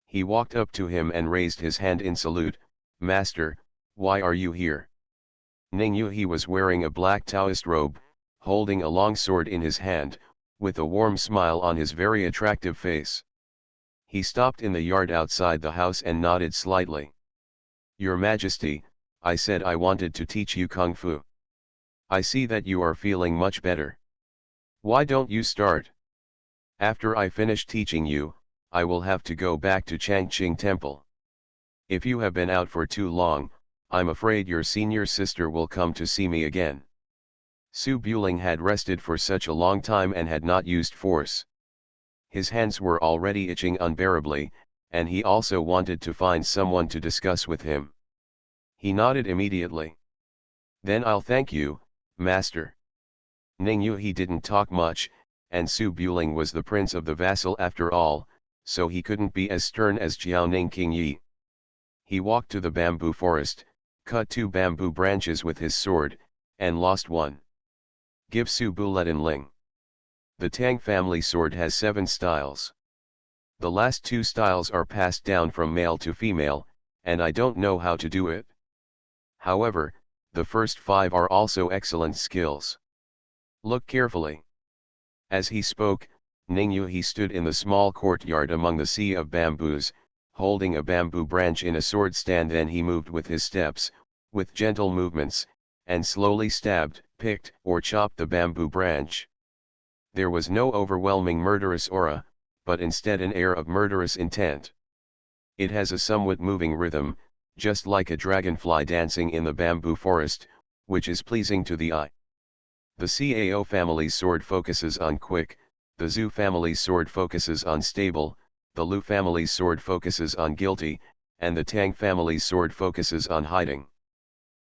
He walked up to him and raised his hand in salute. "Master, why are you here?" Ning Yuhi was wearing a black Taoist robe, holding a long sword in his hand, with a warm smile on his very attractive face. He stopped in the yard outside the house and nodded slightly. "Your Majesty, I said I wanted to teach you Kung Fu. I see that you are feeling much better." Why don't you start? After I finish teaching you, I will have to go back to Changqing Temple. If you have been out for too long, I'm afraid your senior sister will come to see me again. Su Buling had rested for such a long time and had not used force. His hands were already itching unbearably, and he also wanted to find someone to discuss with him. He nodded immediately. Then I'll thank you, master. Ning Yu he didn't talk much, and Su Buling was the prince of the vassal after all, so he couldn't be as stern as Jiao Ning King Yi. He walked to the bamboo forest, cut 2 bamboo branches with his sword, and lost one. Give Su Buletin Ling. The Tang family sword has 7 styles. The last 2 styles are passed down from male to female, and I don't know how to do it. However, the first 5 are also excellent skills. Look carefully. As he spoke, Ning Yu he stood in the small courtyard among the sea of bamboos, holding a bamboo branch in a sword stand. Then he moved with his steps, with gentle movements, and slowly stabbed, picked, or chopped the bamboo branch. There was no overwhelming murderous aura, but instead an air of murderous intent. It has a somewhat moving rhythm, just like a dragonfly dancing in the bamboo forest, which is pleasing to the eye. The Cao family's sword focuses on quick, the Zhu family's sword focuses on stable, the Lu family's sword focuses on guilty, and the Tang family's sword focuses on hiding.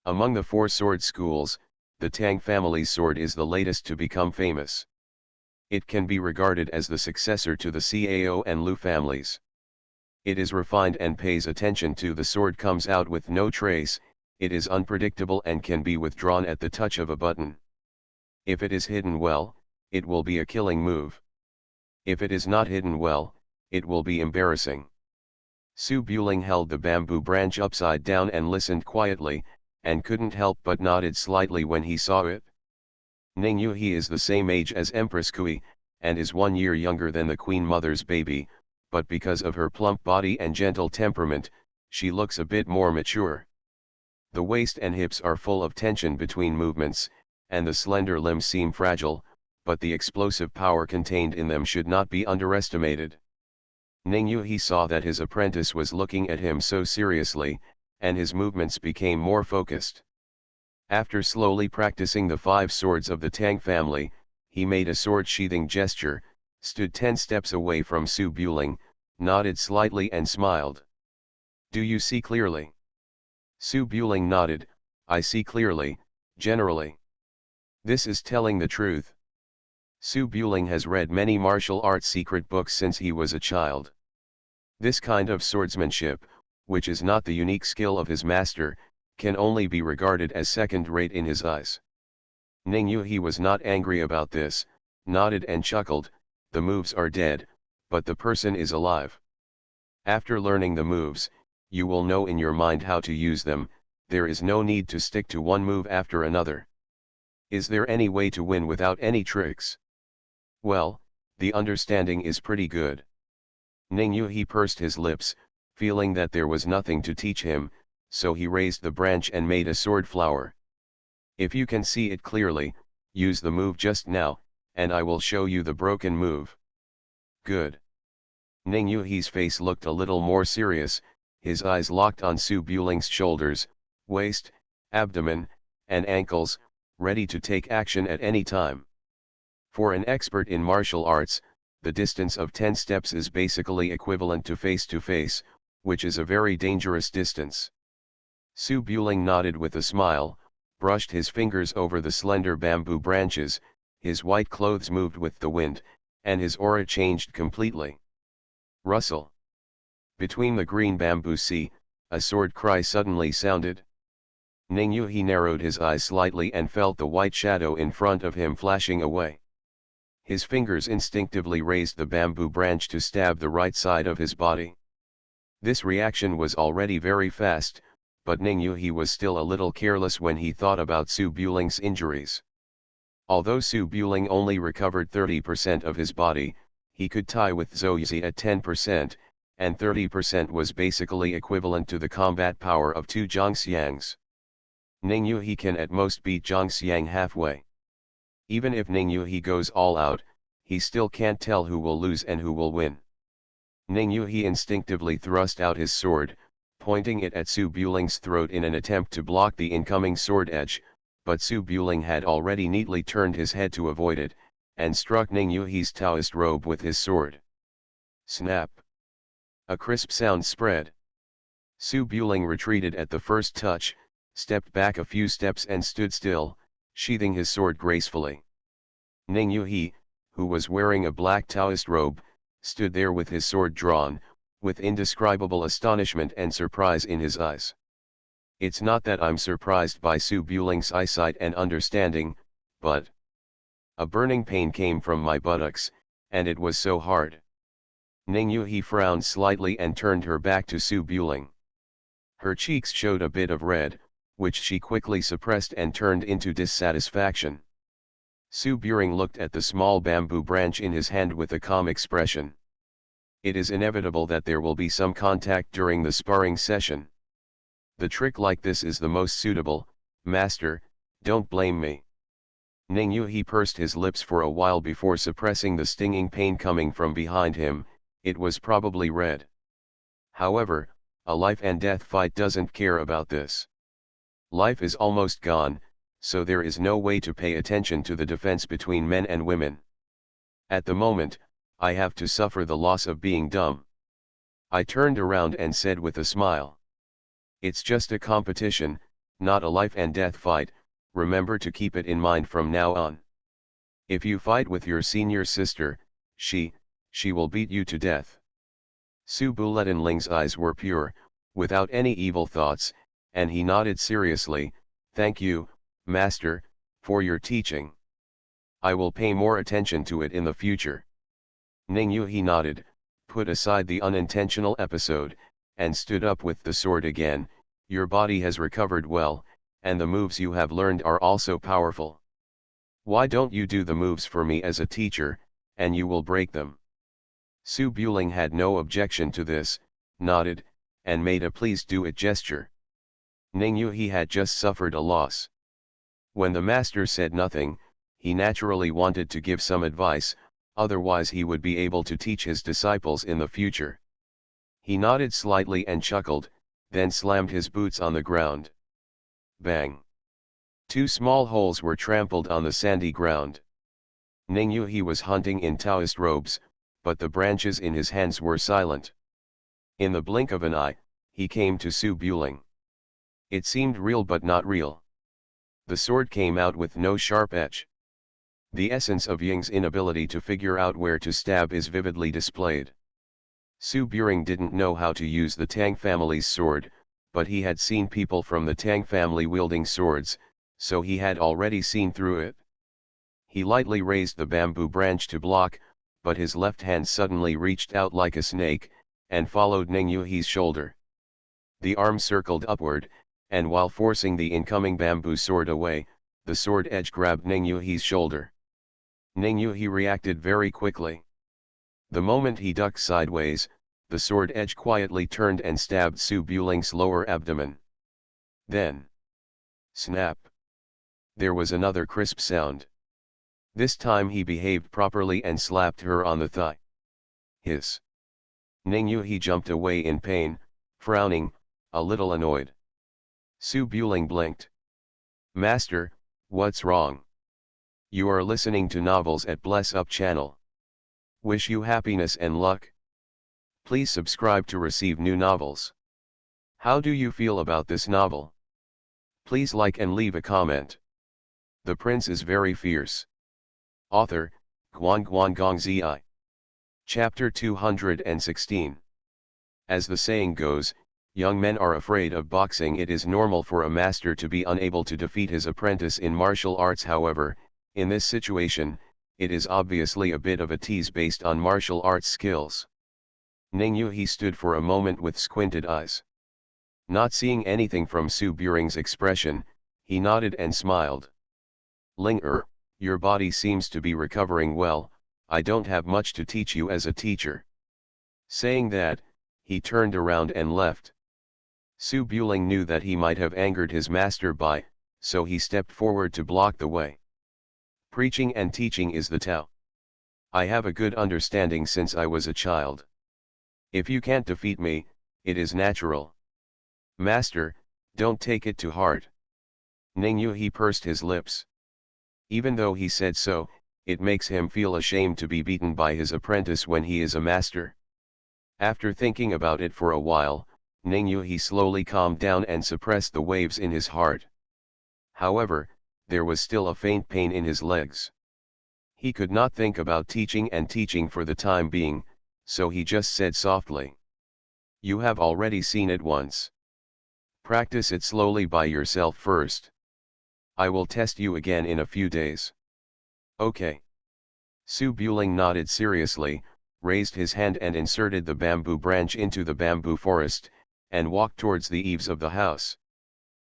Among the 4 sword schools, the Tang family's sword is the latest to become famous. It can be regarded as the successor to the Cao and Lu families. It is refined and pays attention to the sword comes out with no trace, it is unpredictable and can be withdrawn at the touch of a button. If it is hidden well, it will be a killing move. If it is not hidden well, it will be embarrassing. Su Buling held the bamboo branch upside down and listened quietly, and couldn't help but nodded slightly when he saw it. Ning Yu he is the same age as Empress Kui, and is 1 year younger than the Queen Mother's baby, but because of her plump body and gentle temperament, she looks a bit more mature. The waist and hips are full of tension between movements, and the slender limbs seem fragile, but the explosive power contained in them should not be underestimated. Ning Yu he saw that his apprentice was looking at him so seriously, and his movements became more focused. After slowly practicing the 5 swords of the Tang family, he made a sword-sheathing gesture, stood 10 steps away from Su Buling, nodded slightly and smiled. Do you see clearly? Su Buling nodded, I see clearly, generally. This is telling the truth. Su Buling has read many martial arts secret books since he was a child. This kind of swordsmanship, which is not the unique skill of his master, can only be regarded as second-rate in his eyes. Ning Yu he was not angry about this, nodded and chuckled, the moves are dead, but the person is alive. After learning the moves, you will know in your mind how to use them, there is no need to stick to one move after another. Is there any way to win without any tricks? Well, the understanding is pretty good. Ning Yu he pursed his lips, feeling that there was nothing to teach him, so he raised the branch and made a sword flower. If you can see it clearly, use the move just now, and I will show you the broken move. Good. Ning Yu he's face looked a little more serious, his eyes locked on Su Buling's shoulders, waist, abdomen, and ankles, ready to take action at any time. For an expert in martial arts, the distance of 10 steps is basically equivalent to face, which is a very dangerous distance. Su Buling nodded with a smile, brushed his fingers over the slender bamboo branches, his white clothes moved with the wind, and his aura changed completely. Rustle. Between the green bamboo sea, a sword cry suddenly sounded. Ning Yu he narrowed his eyes slightly and felt the white shadow in front of him flashing away. His fingers instinctively raised the bamboo branch to stab the right side of his body. This reaction was already very fast, but Ning Yu he was still a little careless when he thought about Su Buling's injuries. Although Su Buling only recovered 30% of his body, he could tie with Zhou Zi at 10%, and 30% was basically equivalent to the combat power of 2 Zhongxiangs. Ning Yu he can at most beat Zhongxiang halfway. Even if Ning Yuhi goes all out, he still can't tell who will lose and who will win. Ning Yuhi instinctively thrust out his sword, pointing it at Su Buling's throat in an attempt to block the incoming sword edge, but Su Buling had already neatly turned his head to avoid it, and struck Ning Yuhi's Taoist robe with his sword. Snap! A crisp sound spread. Su Buling retreated at the first touch, stepped back a few steps and stood still, sheathing his sword gracefully. Ning Yuhi, who was wearing a black Taoist robe, stood there with his sword drawn, with indescribable astonishment and surprise in his eyes. It's not that I'm surprised by Su Buling's eyesight and understanding, but a burning pain came from my buttocks, and it was so hard. Ning Yuhi frowned slightly and turned her back to Su Buling. Her cheeks showed a bit of red, which she quickly suppressed and turned into dissatisfaction. Su Buling looked at the small bamboo branch in his hand with a calm expression. It is inevitable that there will be some contact during the sparring session. The trick like this is the most suitable, master, don't blame me. Ning Yuhi pursed his lips for a while before suppressing the stinging pain coming from behind him. It was probably red. However, a life and death fight doesn't care about this. Life is almost gone, so there is no way to pay attention to the defense between men and women. At the moment, I have to suffer the loss of being dumb. I turned around and said with a smile. It's just a competition, not a life and death fight, remember to keep it in mind from now on. If you fight with your senior sister, she will beat you to death. Su Buletinling's eyes were pure, without any evil thoughts, and he nodded seriously, thank you, master, for your teaching. I will pay more attention to it in the future. Ning Yuhi nodded, put aside the unintentional episode, and stood up with the sword again. Your body has recovered well, and the moves you have learned are also powerful. Why don't you do the moves for me as a teacher, and you will break them? Su Buling had no objection to this, nodded, and made a please do it gesture. Ning Yuhi had just suffered a loss. When the master said nothing, he naturally wanted to give some advice, otherwise he would be able to teach his disciples in the future. He nodded slightly and chuckled, then slammed his boots on the ground. Bang! 2 small holes were trampled on the sandy ground. Ning Yuhi was hunting in Taoist robes, but the branches in his hands were silent. In the blink of an eye, he came to Su Buling. It seemed real but not real. The sword came out with no sharp edge. The essence of Ying's inability to figure out where to stab is vividly displayed. Su Buling didn't know how to use the Tang family's sword, but he had seen people from the Tang family wielding swords, so he had already seen through it. He lightly raised the bamboo branch to block, but his left hand suddenly reached out like a snake, and followed Ning Yuhi's shoulder. The arm circled upward, and while forcing the incoming bamboo sword away, the sword edge grabbed Ning Yuhi's shoulder. Ning Yuhi reacted very quickly. The moment he ducked sideways, the sword edge quietly turned and stabbed Su Buling's lower abdomen. Then, snap! There was another crisp sound. This time he behaved properly and slapped her on the thigh. Hiss! Ning Yuhi jumped away in pain, frowning, a little annoyed. Su Buling blinked. Master, what's wrong? You are listening to novels at Bless Up channel. Wish you happiness and luck. Please subscribe to receive new novels. How do you feel about this novel? Please like and leave a comment. The prince is very fierce. Author, Guan Guan Gong Zi. Chapter 216. As the saying goes, young men are afraid of boxing. It is normal for a master to be unable to defeat his apprentice in martial arts. However, in this situation, it is obviously a bit of a tease based on martial arts skills. Ning Yuhi stood for a moment with squinted eyes. Not seeing anything from Su Buling's expression, he nodded and smiled. Ling your body seems to be recovering well. I don't have much to teach you as a teacher. Saying that, he turned around and left. Su Buling knew that he might have angered his master so he stepped forward to block the way. Preaching and teaching is the Tao. I have a good understanding since I was a child. If you can't defeat me, it is natural. Master, don't take it to heart. Ningyu he pursed his lips. Even though he said so, it makes him feel ashamed to be beaten by his apprentice when he is a master. After thinking about it for a while, Ningyu he slowly calmed down and suppressed the waves in his heart. However, there was still a faint pain in his legs. He could not think about teaching and teaching for the time being, so he just said softly. You have already seen it once. Practice it slowly by yourself first. I will test you again in a few days. Okay. Su Buling nodded seriously, raised his hand and inserted the bamboo branch into the bamboo forest, and walked towards the eaves of the house.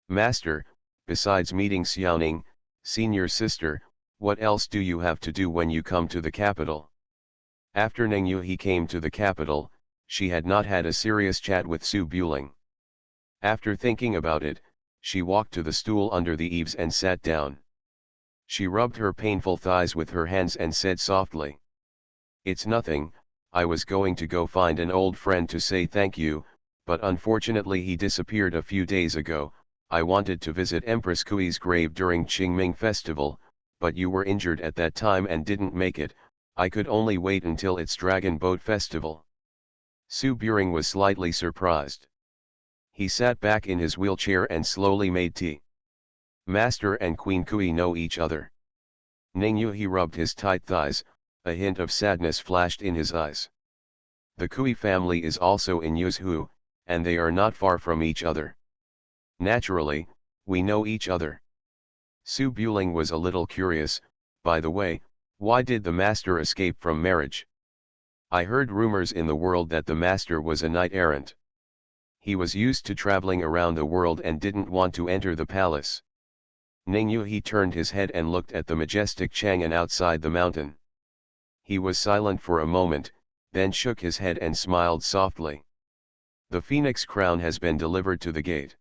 Master, besides meeting Xiaoning, senior sister, what else do you have to do when you come to the capital? After Ningyu he came to the capital, she had not had a serious chat with Su Buling. After thinking about it, she walked to the stool under the eaves and sat down. She rubbed her painful thighs with her hands and said softly. It's nothing, I was going to go find an old friend to say thank you, but unfortunately he disappeared a few days ago. I wanted to visit Empress Kui's grave during Qingming festival, but you were injured at that time and didn't make it. I could only wait until its Dragon Boat Festival. Su Buring was slightly surprised. He sat back in his wheelchair and slowly made tea. Master and Queen Kui know each other. Ningyu he rubbed his tight thighs, a hint of sadness flashed in his eyes. The Kui family is also in Yuzhou, and they are not far from each other. Naturally, we know each other. Su Buling was a little curious. By the way, why did the master escape from marriage? I heard rumors in the world that the master was a knight-errant. He was used to traveling around the world and didn't want to enter the palace. Ningyu he turned his head and looked at the majestic Chang'an outside the mountain. He was silent for a moment, then shook his head and smiled softly. The phoenix crown has been delivered to the gate.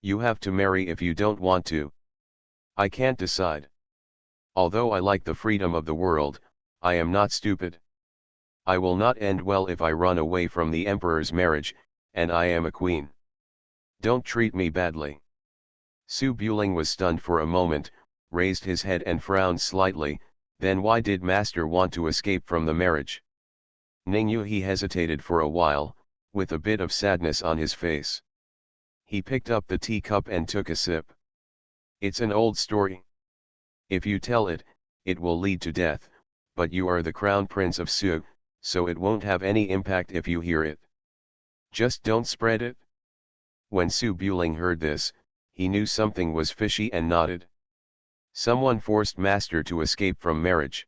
You have to marry if you don't want to. I can't decide. Although I like the freedom of the world, I am not stupid. I will not end well if I run away from the emperor's marriage, and I am a queen. Don't treat me badly. Su Buling was stunned for a moment, raised his head and frowned slightly. Then why did master want to escape from the marriage? Ningyu he hesitated for a while, with a bit of sadness on his face. He picked up the teacup and took a sip. It's an old story. If you tell it, it will lead to death, but you are the crown prince of Su, so it won't have any impact if you hear it. Just don't spread it. When Su Buling heard this, he knew something was fishy and nodded. Someone forced master to escape from marriage.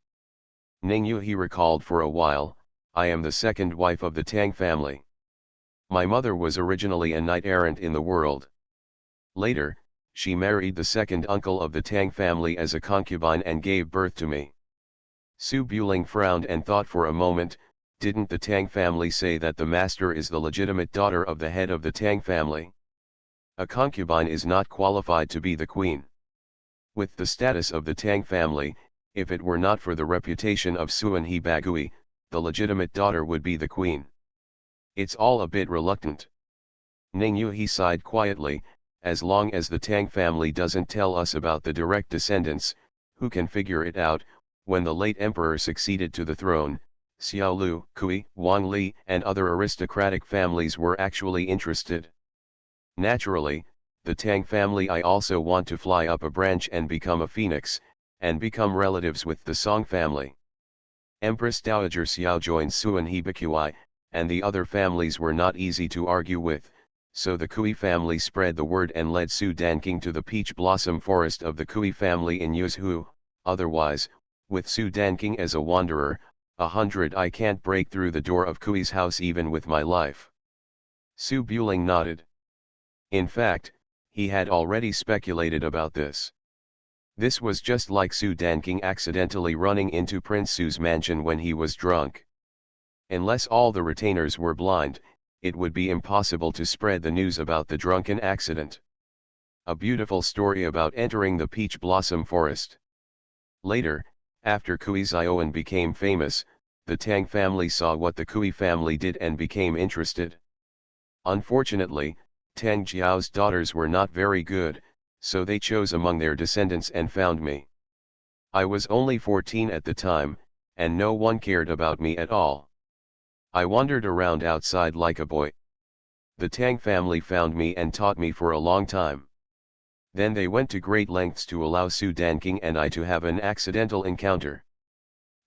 Ningyu he recalled for a while, I am the second wife of the Tang family. My mother was originally a knight-errant in the world. Later, she married the second uncle of the Tang family as a concubine and gave birth to me. Su Buling frowned and thought for a moment. Didn't the Tang family say that the master is the legitimate daughter of the head of the Tang family? A concubine is not qualified to be the queen. With the status of the Tang family, if it were not for the reputation of Suan He Bagui, the legitimate daughter would be the queen. It's all a bit reluctant. Ningyu he sighed quietly. As long as the Tang family doesn't tell us about the direct descendants, who can figure it out? When the late emperor succeeded to the throne, Xiao Lu, Kui, Wang Li and other aristocratic families were actually interested. Naturally, the Tang family I also want to fly up a branch and become a phoenix, and become relatives with the Song family. Empress Dowager Xiao joined Suan He Bakui, and the other families were not easy to argue with, so the Kui family spread the word and led Su Danking to the peach blossom forest of the Kui family in Yuzhou. Otherwise, with Su Danking as a wanderer, 100 I can't break through the door of Kui's house even with my life. Su Buling nodded. In fact, he had already speculated about this. This was just like Su Danking accidentally running into Prince Su's mansion when he was drunk. Unless all the retainers were blind, it would be impossible to spread the news about the drunken accident. A beautiful story about entering the peach blossom forest. Later, after Kui Zioan became famous, the Tang family saw what the Kui family did and became interested. Unfortunately, Tang Jiao's daughters were not very good, so they chose among their descendants and found me. I was only 14 at the time, and no one cared about me at all. I wandered around outside like a boy. The Tang family found me and taught me for a long time. Then they went to great lengths to allow Su Danking and I to have an accidental encounter.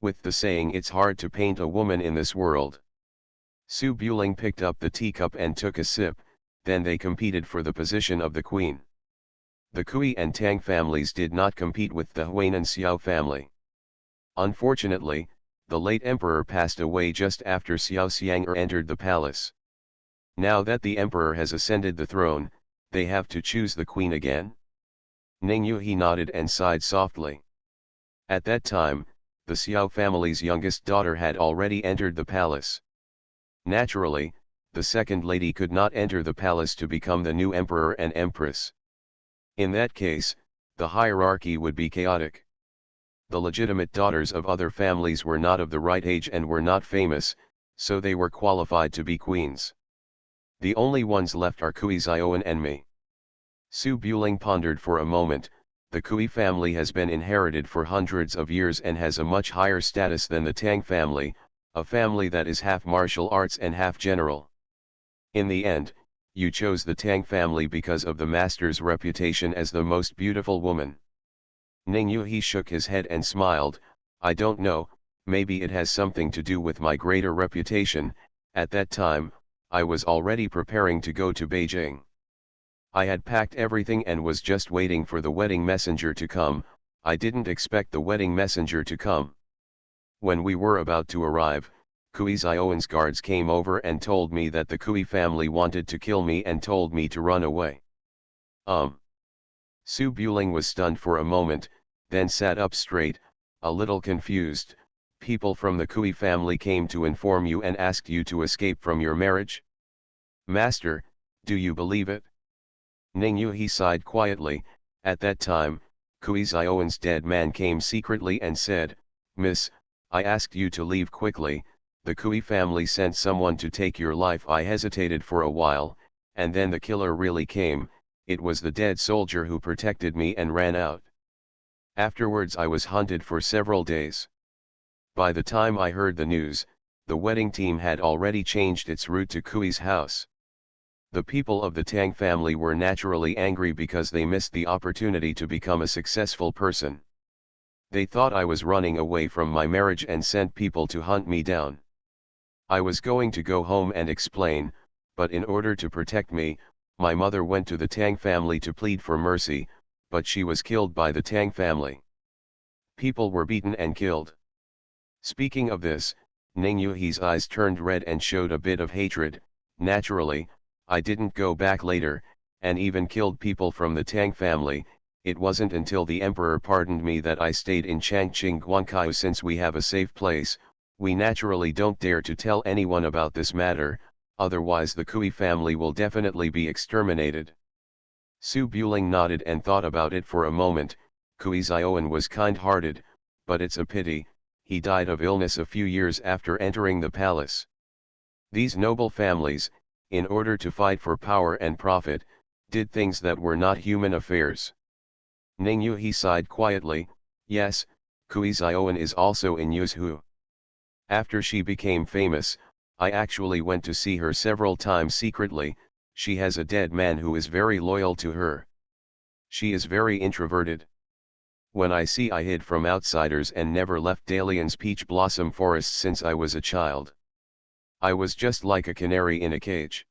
With the saying it's hard to paint a woman in this world. Su Buling picked up the teacup and took a sip, then they competed for the position of the queen. The Kui and Tang families did not compete with the Huainan Xiao family. Unfortunately, the late emperor passed away just after Xiao Xiang'er entered the palace. Now that the emperor has ascended the throne, they have to choose the queen again? Ning Yuhi nodded and sighed softly. At that time, the Xiao family's youngest daughter had already entered the palace. Naturally, the second lady could not enter the palace to become the new emperor and empress. In that case, the hierarchy would be chaotic. The legitimate daughters of other families were not of the right age and were not famous, so they were qualified to be queens. The only ones left are Kui Zioan and me. Su Buling pondered for a moment. The Kui family has been inherited for hundreds of years and has a much higher status than the Tang family, a family that is half martial arts and half general. In the end, you chose the Tang family because of the master's reputation as the most beautiful woman. Ning Yuhi shook his head and smiled. I don't know, maybe it has something to do with my greater reputation. At that time, I was already preparing to go to Beijing. I had packed everything and was just waiting for the wedding messenger to come. I didn't expect the wedding messenger to come. When we were about to arrive, Kui Zioan's guards came over and told me that the Kui family wanted to kill me and told me to run away. Su Buling was stunned for a moment, then sat up straight, a little confused. People from the Kui family came to inform you and asked you to escape from your marriage? Master, do you believe it? Ning Yuhi sighed quietly. At that time, Kui Zioan's dead man came secretly and said, Miss, I asked you to leave quickly. The Kui family sent someone to take your life. I hesitated for a while, and then the killer really came. It was the dead soldier who protected me and ran out. Afterwards I was hunted for several days. By the time I heard the news, the wedding team had already changed its route to Kui's house. The people of the Tang family were naturally angry because they missed the opportunity to become a successful person. They thought I was running away from my marriage and sent people to hunt me down. I was going to go home and explain, but in order to protect me, my mother went to the Tang family to plead for mercy, but she was killed by the Tang family. People were beaten and killed. Speaking of this, Ning Yuhi's eyes turned red and showed a bit of hatred. Naturally, I didn't go back later, and even killed people from the Tang family. It wasn't until the emperor pardoned me that I stayed in Changqing Guankaiu. Since we have a safe place, we naturally don't dare to tell anyone about this matter, otherwise the Kui family will definitely be exterminated. Su Buling nodded and thought about it for a moment. Kui Zioan was kind-hearted, but it's a pity, he died of illness a few years after entering the palace. These noble families, in order to fight for power and profit, did things that were not human affairs. Ning Yuhi sighed quietly. Yes, Kui Zioan is also in Yuzhu. After she became famous, I actually went to see her several times secretly. She has a dead man who is very loyal to her. She is very introverted. When I hid from outsiders and never left Dalian's peach blossom forest since I was a child. I was just like a canary in a cage.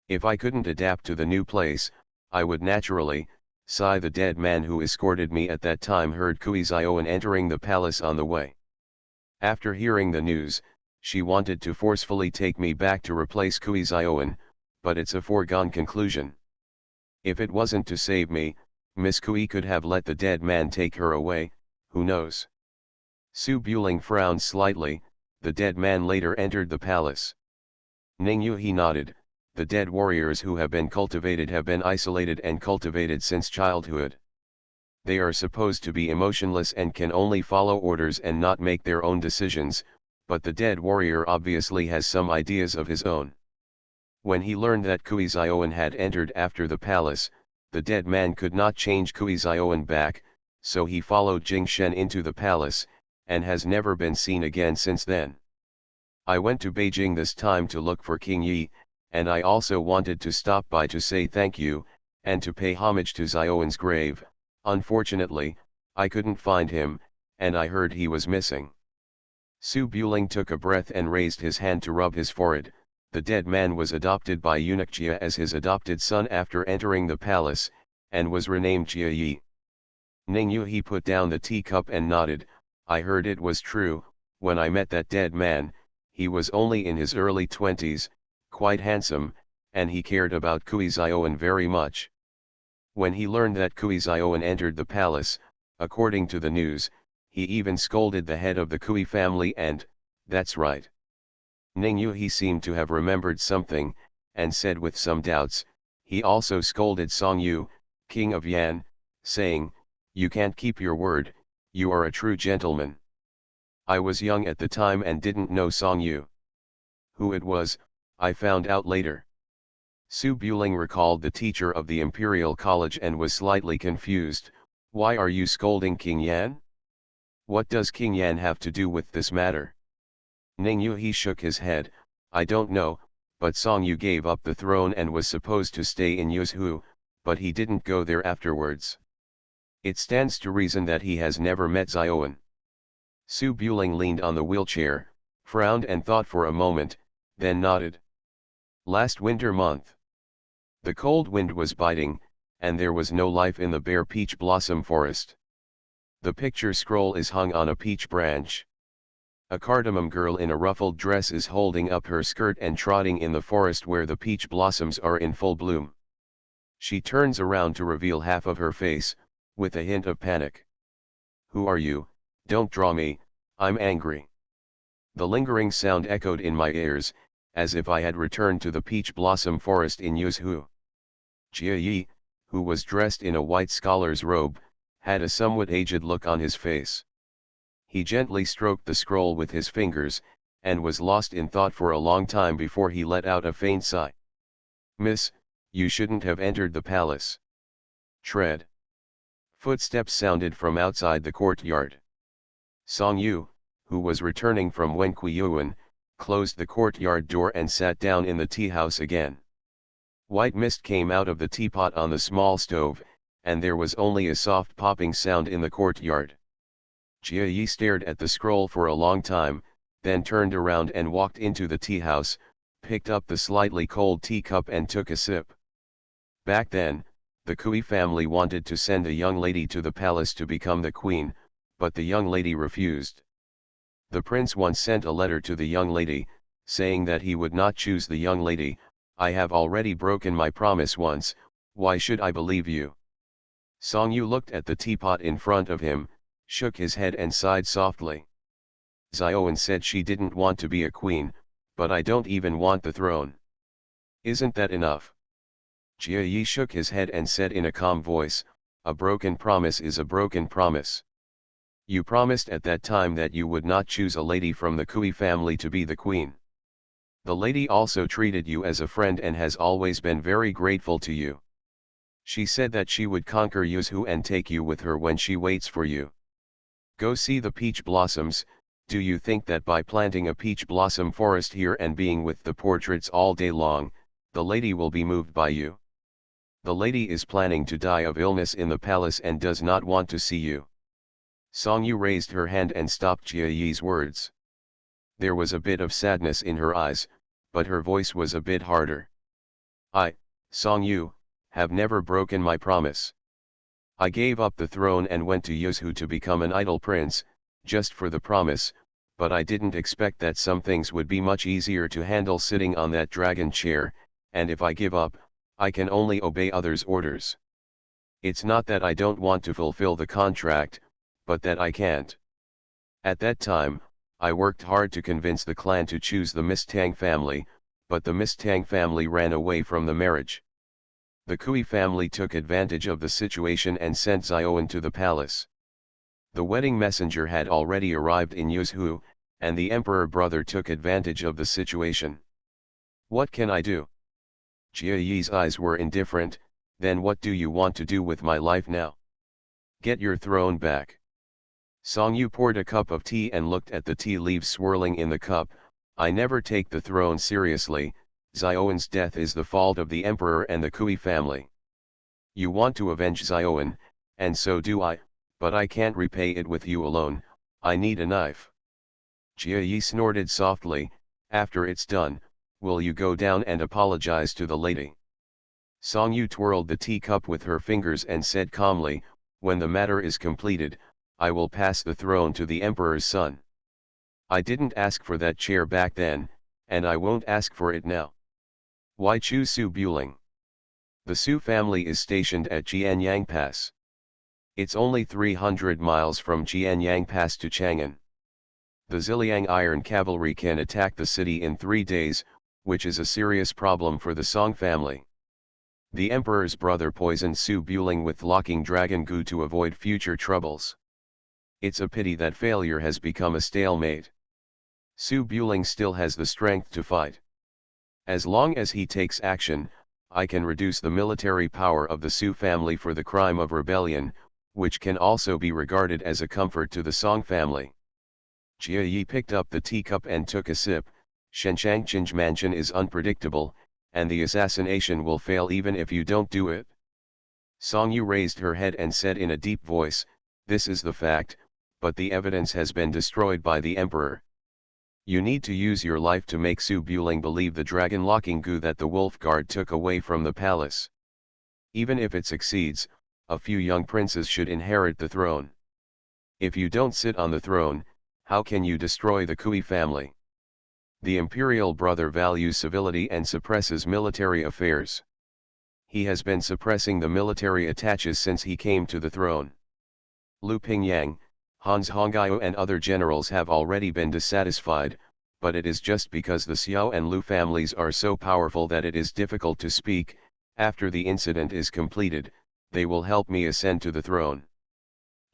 If I couldn't adapt to the new place, I would naturally, sigh. The dead man who escorted me at that time heard Kui Zioan entering the palace on the way. After hearing the news, she wanted to forcefully take me back to replace Kui Zioan, but it's a foregone conclusion. If it wasn't to save me, Miss Kui could have let the dead man take her away, who knows? Su Buling frowned slightly. The dead man later entered the palace. Ning Yuhi nodded. The dead warriors who have been isolated and cultivated since childhood. They are supposed to be emotionless and can only follow orders and not make their own decisions, but the dead warrior obviously has some ideas of his own. When he learned that Kui Zioan had entered after the palace, the dead man could not change Kui Zioan back, so he followed Jing Shen into the palace, and has never been seen again since then. I went to Beijing this time to look for King Yi, and I also wanted to stop by to say thank you, and to pay homage to Zioan's grave. Unfortunately, I couldn't find him, and I heard he was missing. Su Buling took a breath and raised his hand to rub his forehead. The dead man was adopted by eunuch Jia as his adopted son after entering the palace, and was renamed Jia Yi. Ning Yu he put down the teacup and nodded. I heard it was true. When I met that dead man, he was only in his early 20s, quite handsome, and he cared about Kui Zioan very much. When he learned that Kui Zioan entered the palace, according to the news, he even scolded the head of the Kui family and, that's right. Ning Yu he seemed to have remembered something, and said with some doubts, he also scolded Song Yu, king of Yan, saying, you can't keep your word, you are a true gentleman. I was young at the time and didn't know Song Yu. Who it was, I found out later. Su Buling recalled the teacher of the Imperial College and was slightly confused. Why are you scolding King Yan? What does King Yan have to do with this matter? Ning Yu he shook his head. I don't know, but Song Yu gave up the throne and was supposed to stay in Yuzhu, but he didn't go there afterwards. It stands to reason that he has never met Zioan. Su Buling leaned on the wheelchair, frowned and thought for a moment, then nodded. Last winter month. The cold wind was biting, and there was no life in the bare peach blossom forest. The picture scroll is hung on a peach branch. A cardamom girl in a ruffled dress is holding up her skirt and trotting in the forest where the peach blossoms are in full bloom. She turns around to reveal half of her face, with a hint of panic. Who are you? Don't draw me, I'm angry. The lingering sound echoed in my ears, as if I had returned to the peach blossom forest in Yuzhu. Jia Yi, who was dressed in a white scholar's robe, had a somewhat aged look on his face. He gently stroked the scroll with his fingers, and was lost in thought for a long time before he let out a faint sigh. Miss, you shouldn't have entered the palace. Tread. Footsteps sounded from outside the courtyard. Song Yu, who was returning from Wenqi, closed the courtyard door and sat down in the tea house again. White mist came out of the teapot on the small stove, and there was only a soft popping sound in the courtyard. Jia Yi stared at the scroll for a long time, then turned around and walked into the tea house, picked up the slightly cold teacup and took a sip. Back then, the Kui family wanted to send a young lady to the palace to become the queen, but the young lady refused. The prince once sent a letter to the young lady, saying that he would not choose the young lady. I have already broken my promise once, why should I believe you? Song Yu looked at the teapot in front of him, shook his head and sighed softly. Zioan said she didn't want to be a queen, but I don't even want the throne. Isn't that enough? Jia Yi shook his head and said in a calm voice, a broken promise is a broken promise. You promised at that time that you would not choose a lady from the Kui family to be the queen. The lady also treated you as a friend and has always been very grateful to you. She said that she would conquer Yuzhu and take you with her when she waits for you. Go see the peach blossoms. Do you think that by planting a peach blossom forest here and being with the portraits all day long, the lady will be moved by you? The lady is planning to die of illness in the palace and does not want to see you. Song Yu raised her hand and stopped Jia Yi's words. There was a bit of sadness in her eyes, but her voice was a bit harder. I, Song Yu, have never broken my promise. I gave up the throne and went to Yuzhu to become an idle prince, just for the promise, but I didn't expect that some things would be much easier to handle sitting on that dragon chair, and if I give up, I can only obey others' orders. It's not that I don't want to fulfill the contract, but that I can't. At that time, I worked hard to convince the clan to choose the Miss Tang family, but the Miss Tang family ran away from the marriage. The Kui family took advantage of the situation and sent Xiaoan to the palace. The wedding messenger had already arrived in Yuzhou, and the emperor brother took advantage of the situation. What can I do? Jia Yi's eyes were indifferent. Then what do you want to do with my life now? Get your throne back. Song Yu poured a cup of tea and looked at the tea leaves swirling in the cup. I never take the throne seriously. Xiaoan's death is the fault of the emperor and the Kui family. You want to avenge Xiaoan, and so do I, but I can't repay it with you alone. I need a knife. Jia Yi snorted softly. After it's done, will you go down and apologize to the lady? Song Yu twirled the teacup with her fingers and said calmly, when the matter is completed, I will pass the throne to the emperor's son. I didn't ask for that chair back then, and I won't ask for it now. Why choose Su Buling? The Su family is stationed at Jianyang Pass. It's only 300 miles from Jianyang Pass to Chang'an. The Ziliang Iron Cavalry can attack the city in 3 days, which is a serious problem for the Song family. The emperor's brother poisoned Su Buling with locking dragon goo to avoid future troubles. It's a pity that failure has become a stalemate. Su Buling still has the strength to fight. As long as he takes action, I can reduce the military power of the Su family for the crime of rebellion, which can also be regarded as a comfort to the Song family. Jia Yi picked up the teacup and took a sip. Shenchangchin's mansion is unpredictable, and the assassination will fail even if you don't do it. Song Yu raised her head and said in a deep voice, this is the fact, but the evidence has been destroyed by the emperor. You need to use your life to make Su Buling believe the dragon locking goo that the wolf guard took away from the palace. Even if it succeeds, a few young princes should inherit the throne. If you don't sit on the throne, how can you destroy the Kui family? The imperial brother values civility and suppresses military affairs. He has been suppressing the military attaches since he came to the throne. Lu Pingyang, Hans Hongao and other generals have already been dissatisfied, but it is just because the Xiao and Lu families are so powerful that it is difficult to speak. After the incident is completed, they will help me ascend to the throne.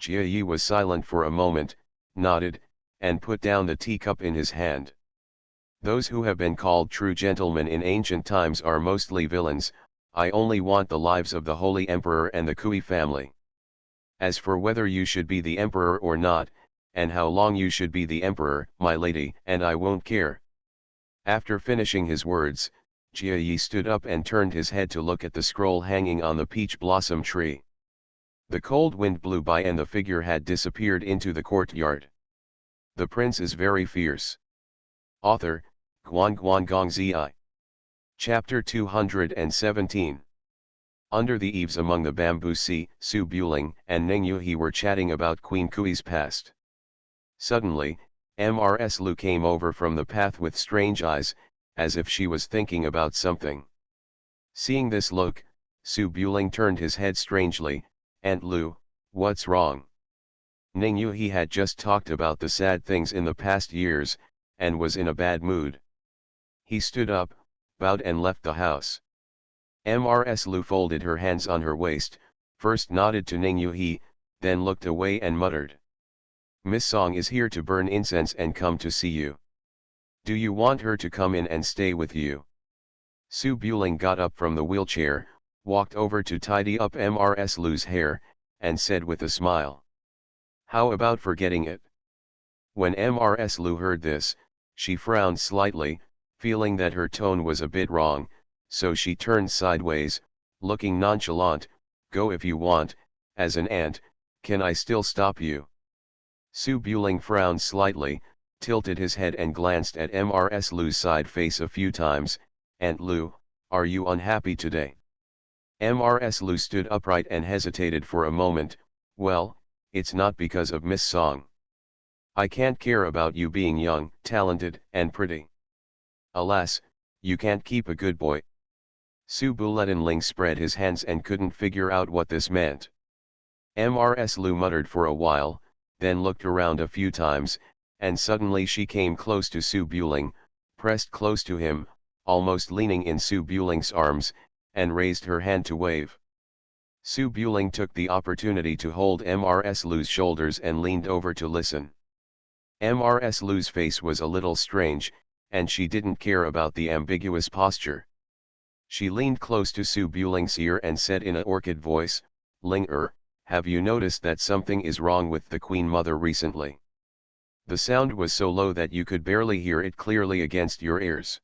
Jia Yi was silent for a moment, nodded, and put down the teacup in his hand. Those who have been called true gentlemen in ancient times are mostly villains. I only want the lives of the Holy Emperor and the Kui family. As for whether you should be the emperor or not, and how long you should be the emperor, my lady, and I won't care. After finishing his words, Jia Yi stood up and turned his head to look at the scroll hanging on the peach blossom tree. The cold wind blew by and the figure had disappeared into the courtyard. The prince is very fierce. Author, Guan Gong Zi. Chapter 217. Under the eaves among the bamboo sea, Su Buling and Ning Yuhi were chatting about Queen Kui's past. Suddenly, Mrs. Lu came over from the path with strange eyes, as if she was thinking about something. Seeing this look, Su Buling turned his head strangely. Aunt Lu, what's wrong? Ning Yuhi had just talked about the sad things in the past years, and was in a bad mood. He stood up, bowed and left the house. Mrs. Lu folded her hands on her waist, first nodded to Ning Yuhi, then looked away and muttered. Miss Song is here to burn incense and come to see you. Do you want her to come in and stay with you? Su Buling got up from the wheelchair, walked over to tidy up Mrs. Lu's hair, and said with a smile. How about forgetting it? When Mrs. Lu heard this, she frowned slightly, feeling that her tone was a bit wrong, so she turned sideways, looking nonchalant. Go if you want, as an aunt, can I still stop you? Su Buling frowned slightly, tilted his head and glanced at Mrs. Lu's side face a few times. Aunt Lu, are you unhappy today? Mrs. Lu stood upright and hesitated for a moment. Well, it's not because of Miss Song. I can't care about you being young, talented, and pretty. Alas, you can't keep a good boy. Su Buletinling spread his hands and couldn't figure out what this meant. Mrs. Lu muttered for a while, then looked around a few times, and suddenly she came close to Su Buling, pressed close to him, almost leaning in Su Buling's arms, and raised her hand to wave. Su Buling took the opportunity to hold Mrs. Lu's shoulders and leaned over to listen. Mrs. Lu's face was a little strange, and she didn't care about the ambiguous posture. She leaned close to Su Buling's ear and said in an orchid voice, "Ling, have you noticed that something is wrong with the Queen Mother recently?" The sound was so low that you could barely hear it clearly against your ears.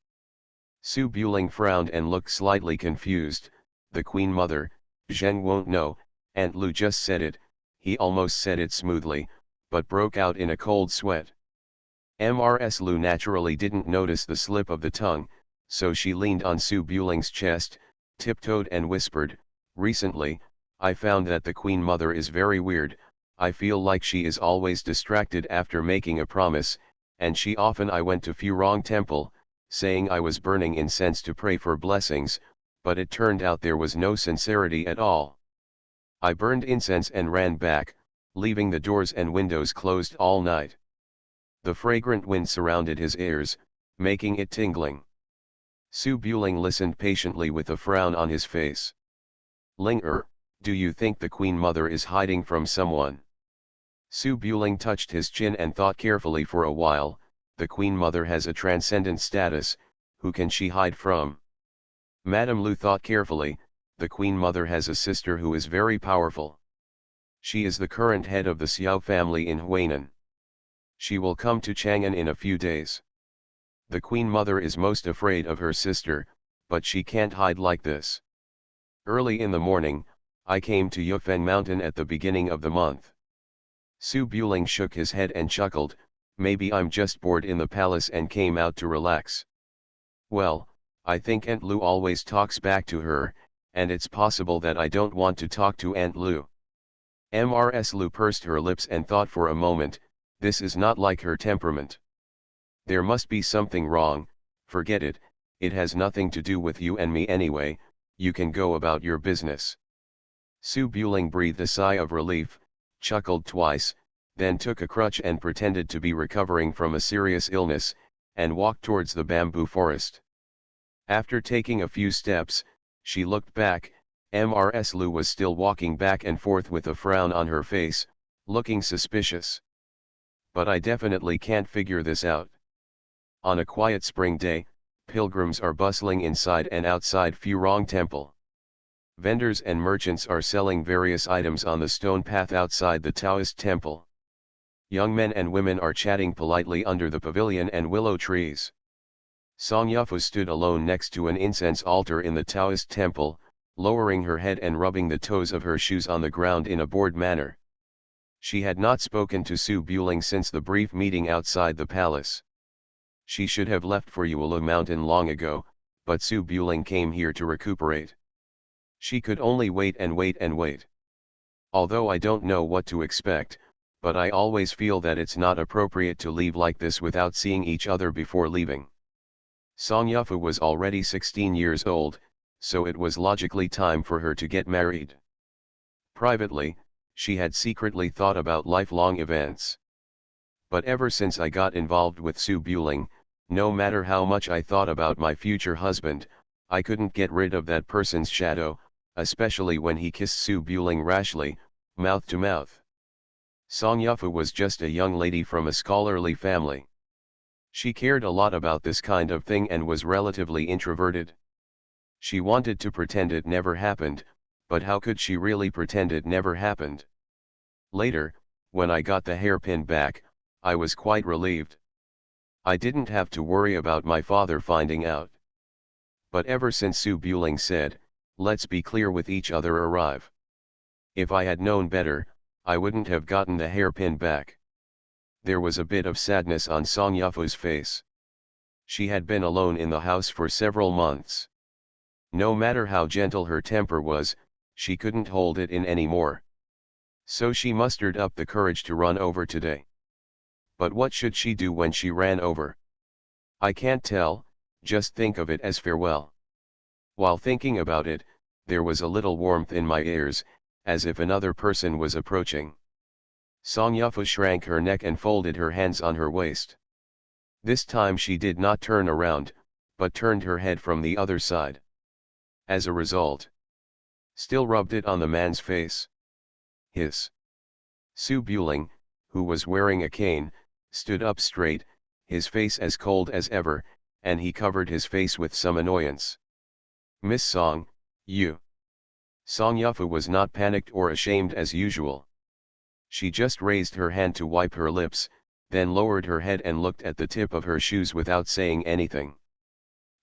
Su Buling frowned and looked slightly confused. "The Queen Mother, Zheng won't know, Aunt Lu just said it." He almost said it smoothly, but broke out in a cold sweat. Mrs. Lu naturally didn't notice the slip of the tongue, so she leaned on Su Buling's chest, tiptoed and whispered, "Recently, I found that the Queen Mother is very weird. I feel like she is always distracted after making a promise, and I went to Furong Temple, saying I was burning incense to pray for blessings, but it turned out there was no sincerity at all. I burned incense and ran back, leaving the doors and windows closed all night." The fragrant wind surrounded his ears, making it tingling. Su Buling listened patiently with a frown on his face. "Ling, do you think the Queen Mother is hiding from someone?" Su Buling touched his chin and thought carefully for a while. The Queen Mother has a transcendent status, who can she hide from? Madame Lu thought carefully. The Queen Mother has a sister who is very powerful. She is the current head of the Xiao family in Huainan. She will come to Chang'an in a few days. The Queen Mother is most afraid of her sister, but she can't hide like this. Early in the morning, I came to Yufeng Mountain at the beginning of the month. Su Buling shook his head and chuckled. "Maybe I'm just bored in the palace and came out to relax." "Well, I think Aunt Lu always talks back to her, and it's possible that I don't want to talk to Aunt Lu." Mrs. Lu pursed her lips and thought for a moment. This is not like her temperament. There must be something wrong. Forget it, it has nothing to do with you and me anyway, you can go about your business. Su Buling breathed a sigh of relief, chuckled twice, then took a crutch and pretended to be recovering from a serious illness, and walked towards the bamboo forest. After taking a few steps, she looked back. Mrs. Lu was still walking back and forth with a frown on her face, looking suspicious. "But I definitely can't figure this out." On a quiet spring day, pilgrims are bustling inside and outside Furong Temple. Vendors and merchants are selling various items on the stone path outside the Taoist temple. Young men and women are chatting politely under the pavilion and willow trees. Song Yufu stood alone next to an incense altar in the Taoist temple, lowering her head and rubbing the toes of her shoes on the ground in a bored manner. She had not spoken to Su Buling since the brief meeting outside the palace. She should have left for Yuelu Mountain long ago, but Su Buling came here to recuperate. She could only wait and wait and wait. "Although I don't know what to expect, but I always feel that it's not appropriate to leave like this without seeing each other before leaving." Song Yufu was already 16 years old, so it was logically time for her to get married. Privately, she had secretly thought about lifelong events. "But ever since I got involved with Su Buling, no matter how much I thought about my future husband, I couldn't get rid of that person's shadow, especially when he kissed Su Buling rashly, mouth to mouth." Song Yufu was just a young lady from a scholarly family. She cared a lot about this kind of thing and was relatively introverted. She wanted to pretend it never happened, but how could she really pretend it never happened? Later, when I got the hairpin back, I was quite relieved. I didn't have to worry about my father finding out. But ever since Su Buling said, "Let's be clear with each other," arrive. If I had known better, I wouldn't have gotten the hairpin back. There was a bit of sadness on Song Yufu's face. She had been alone in the house for several months. No matter how gentle her temper was, she couldn't hold it in anymore. So she mustered up the courage to run over today. But what should she do when she ran over? I can't tell, just think of it as farewell. While thinking about it, there was a little warmth in my ears, as if another person was approaching. Song Yufu shrank her neck and folded her hands on her waist. This time she did not turn around, but turned her head from the other side. As a result, still rubbed it on the man's face. Hiss. Su Buling, who was wearing a cane, stood up straight, his face as cold as ever, and he covered his face with some annoyance. Miss Song, you. Song Yufu was not panicked or ashamed as usual. She just raised her hand to wipe her lips, then lowered her head and looked at the tip of her shoes without saying anything.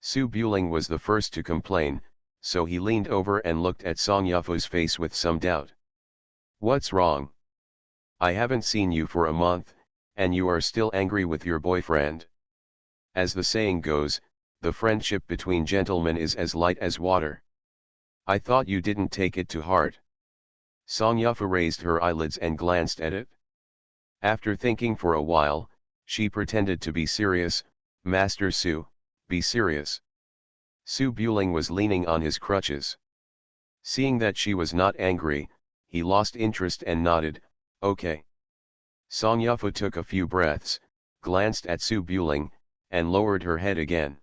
Su Buling was the first to complain, so he leaned over and looked at Song Yufu's face with some doubt. What's wrong? I haven't seen you for a month, and you are still angry with your boyfriend. As the saying goes, the friendship between gentlemen is as light as water. I thought you didn't take it to heart. Song Yufu raised her eyelids and glanced at it. After thinking for a while, she pretended to be serious. Master Su, be serious. Su Buling was leaning on his crutches. Seeing that she was not angry, he lost interest and nodded, okay. Song Yufu took a few breaths, glanced at Su Buling, and lowered her head again.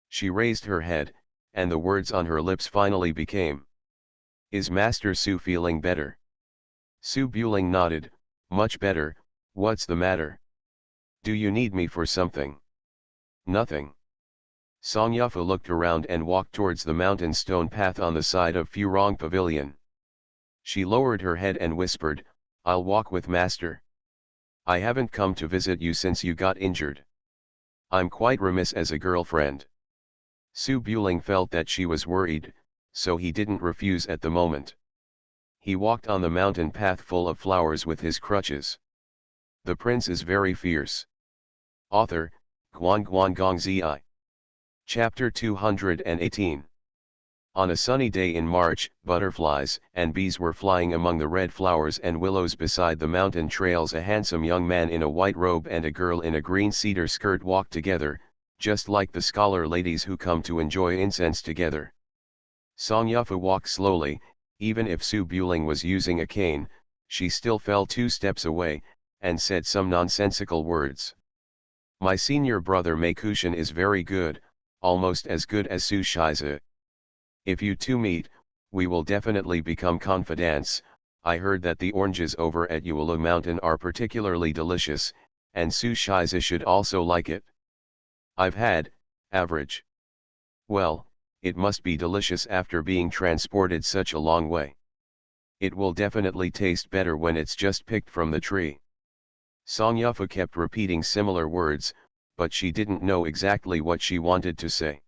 She raised her head, and the words on her lips finally became. Is Master Su feeling better? Su Buling nodded, much better. What's the matter? Do you need me for something? Nothing. Song Yufu looked around and walked towards the mountain stone path on the side of Furong Pavilion. She lowered her head and whispered, I'll walk with Master. I haven't come to visit you since you got injured. I'm quite remiss as a girlfriend. Su Buling felt that she was worried, so he didn't refuse at the moment. He walked on the mountain path full of flowers with his crutches. The prince is very fierce. Author, Guan Guan Gong Zi. Chapter 218. On a sunny day in March, butterflies and bees were flying among the red flowers and willows beside the mountain trails. A handsome young man in a white robe and a girl in a green cedar skirt walked together, just like the scholar ladies who come to enjoy incense together. Song Yufu walked slowly. Even if Su Buling was using a cane, she still fell 2 steps away, and said some nonsensical words. My senior brother Meikushin is very good, almost as good as Su Shize. If you two meet, we will definitely become confidants. I heard that the oranges over at Yuelu Mountain are particularly delicious, and Su Shize should also like it. I've had, average. Well, it must be delicious after being transported such a long way. It will definitely taste better when it's just picked from the tree. Song Yufu kept repeating similar words, but she didn't know exactly what she wanted to say.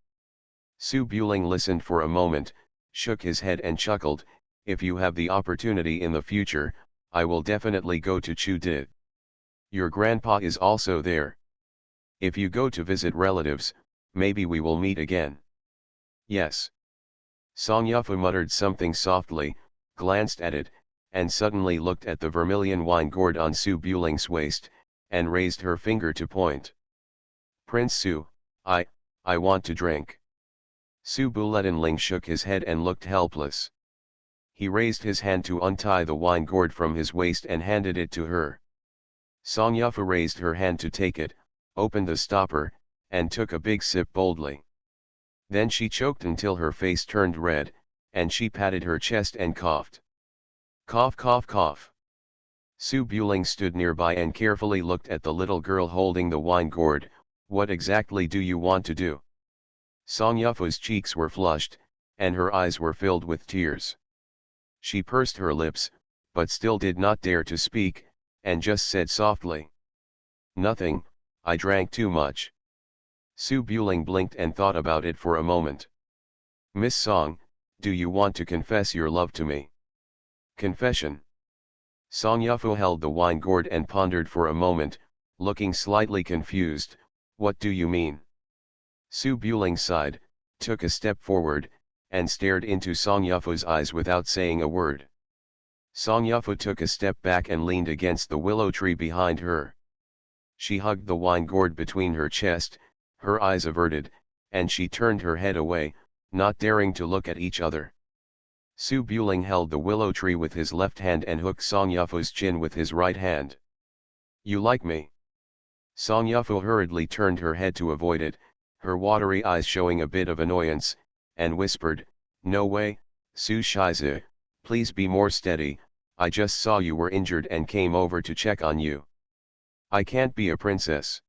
Su Buling listened for a moment, shook his head and chuckled, if you have the opportunity in the future, I will definitely go to Chudi. Your grandpa is also there. If you go to visit relatives, maybe we will meet again. Yes. Song Yufu muttered something softly, glanced at it, and suddenly looked at the vermilion wine gourd on Su Buling's waist, and raised her finger to point. Prince Su, I want to drink. Su Bulenling shook his head and looked helpless. He raised his hand to untie the wine gourd from his waist and handed it to her. Song Yufu raised her hand to take it, opened the stopper, and took a big sip boldly. Then she choked until her face turned red, and she patted her chest and coughed. Cough cough cough. Su Buling stood nearby and carefully looked at the little girl holding the wine gourd. What exactly do you want to do? Song Yufu's cheeks were flushed, and her eyes were filled with tears. She pursed her lips, but still did not dare to speak, and just said softly. Nothing, I drank too much. Su Buling blinked and thought about it for a moment. Miss Song, do you want to confess your love to me? Confession. Song Yufu held the wine gourd and pondered for a moment, looking slightly confused. What do you mean? Su Buling sighed, took a step forward, and stared into Song Yufu's eyes without saying a word. Song Yufu took a step back and leaned against the willow tree behind her. She hugged the wine gourd between her chest, her eyes averted, and she turned her head away, not daring to look at each other. Su Buling held the willow tree with his left hand and hooked Song Yufu's chin with his right hand. You like me? Song Yufu hurriedly turned her head to avoid it, her watery eyes showing a bit of annoyance, and whispered, No way, Su Shize, please be more steady, I just saw you were injured and came over to check on you. I can't be a princess.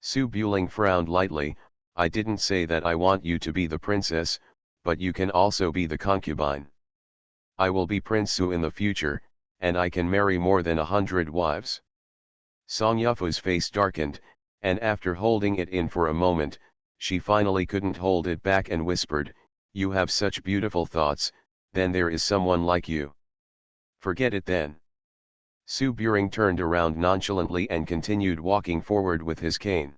Su Buling frowned lightly, I didn't say that I want you to be the princess, but you can also be the concubine. I will be Prince Su in the future, and I can marry more than 100 wives. Song Yufu's face darkened, and after holding it in for a moment, she finally couldn't hold it back and whispered, you have such beautiful thoughts, then there is someone like you. Forget it then. Su Buring turned around nonchalantly and continued walking forward with his cane.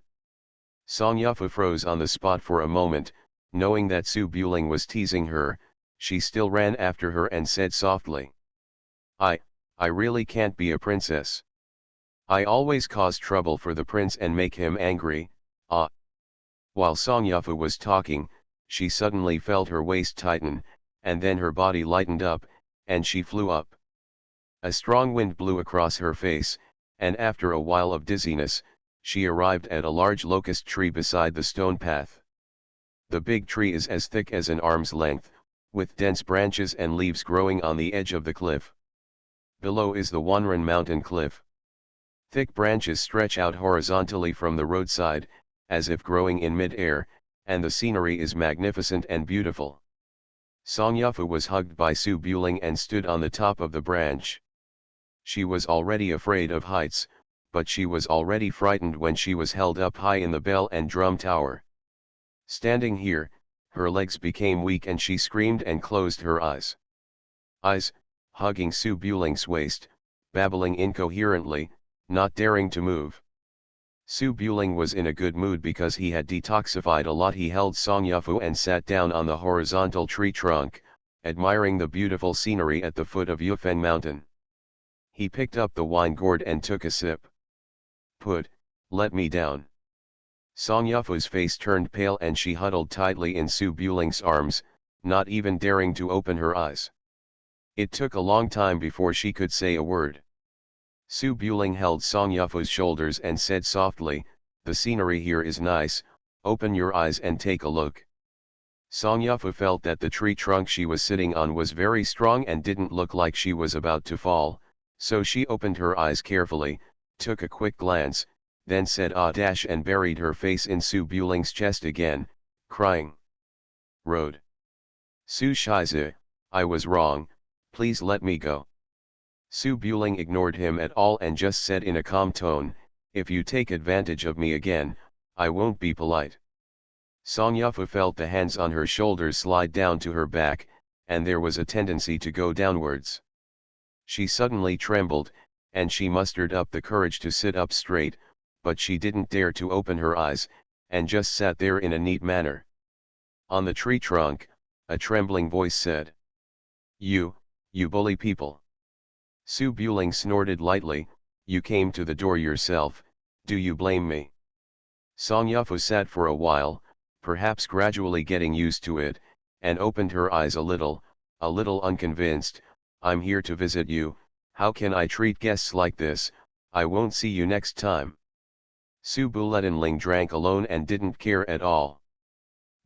Song Yufu froze on the spot for a moment, knowing that Su Buling was teasing her, she still ran after her and said softly. I really can't be a princess. I always cause trouble for the prince and make him angry, ah. While Song Yufu was talking, she suddenly felt her waist tighten, and then her body lightened up, and she flew up. A strong wind blew across her face, and after a while of dizziness, she arrived at a large locust tree beside the stone path. The big tree is as thick as an arm's length, with dense branches and leaves growing on the edge of the cliff. Below is the Wanren mountain cliff. Thick branches stretch out horizontally from the roadside, as if growing in mid-air, and the scenery is magnificent and beautiful. Song Yufu was hugged by Su Buling and stood on the top of the branch. She was already afraid of heights, but she was already frightened when she was held up high in the bell and drum tower. Standing here, her legs became weak and she screamed and closed her eyes. Hugging Su Buling's waist, babbling incoherently, not daring to move. Su Buling was in a good mood because he had detoxified a lot. He held Song Yufu and sat down on the horizontal tree trunk, admiring the beautiful scenery at the foot of Yufeng Mountain. He picked up the wine gourd and took a sip. Let me down. Song Yufu's face turned pale and she huddled tightly in Su Buling's arms, not even daring to open her eyes. It took a long time before she could say a word. Su Buling held Song Yufu's shoulders and said softly, the scenery here is nice, open your eyes and take a look. Song Yufu felt that the tree trunk she was sitting on was very strong and didn't look like she was about to fall, so she opened her eyes carefully, took a quick glance, then said ah dash and buried her face in Su Buling's chest again, crying. Road. Su Shize, I was wrong, please let me go. Su Buling ignored him at all and just said in a calm tone, if you take advantage of me again, I won't be polite. Song Yufu felt the hands on her shoulders slide down to her back, and there was a tendency to go downwards. She suddenly trembled, and she mustered up the courage to sit up straight, but she didn't dare to open her eyes, and just sat there in a neat manner. On the tree trunk, a trembling voice said. You bully people. Su Buling snorted lightly, you came to the door yourself, do you blame me? Song Yufu sat for a while, perhaps gradually getting used to it, and opened her eyes a little unconvinced, I'm here to visit you, how can I treat guests like this, I won't see you next time. Su Bulenling drank alone and didn't care at all.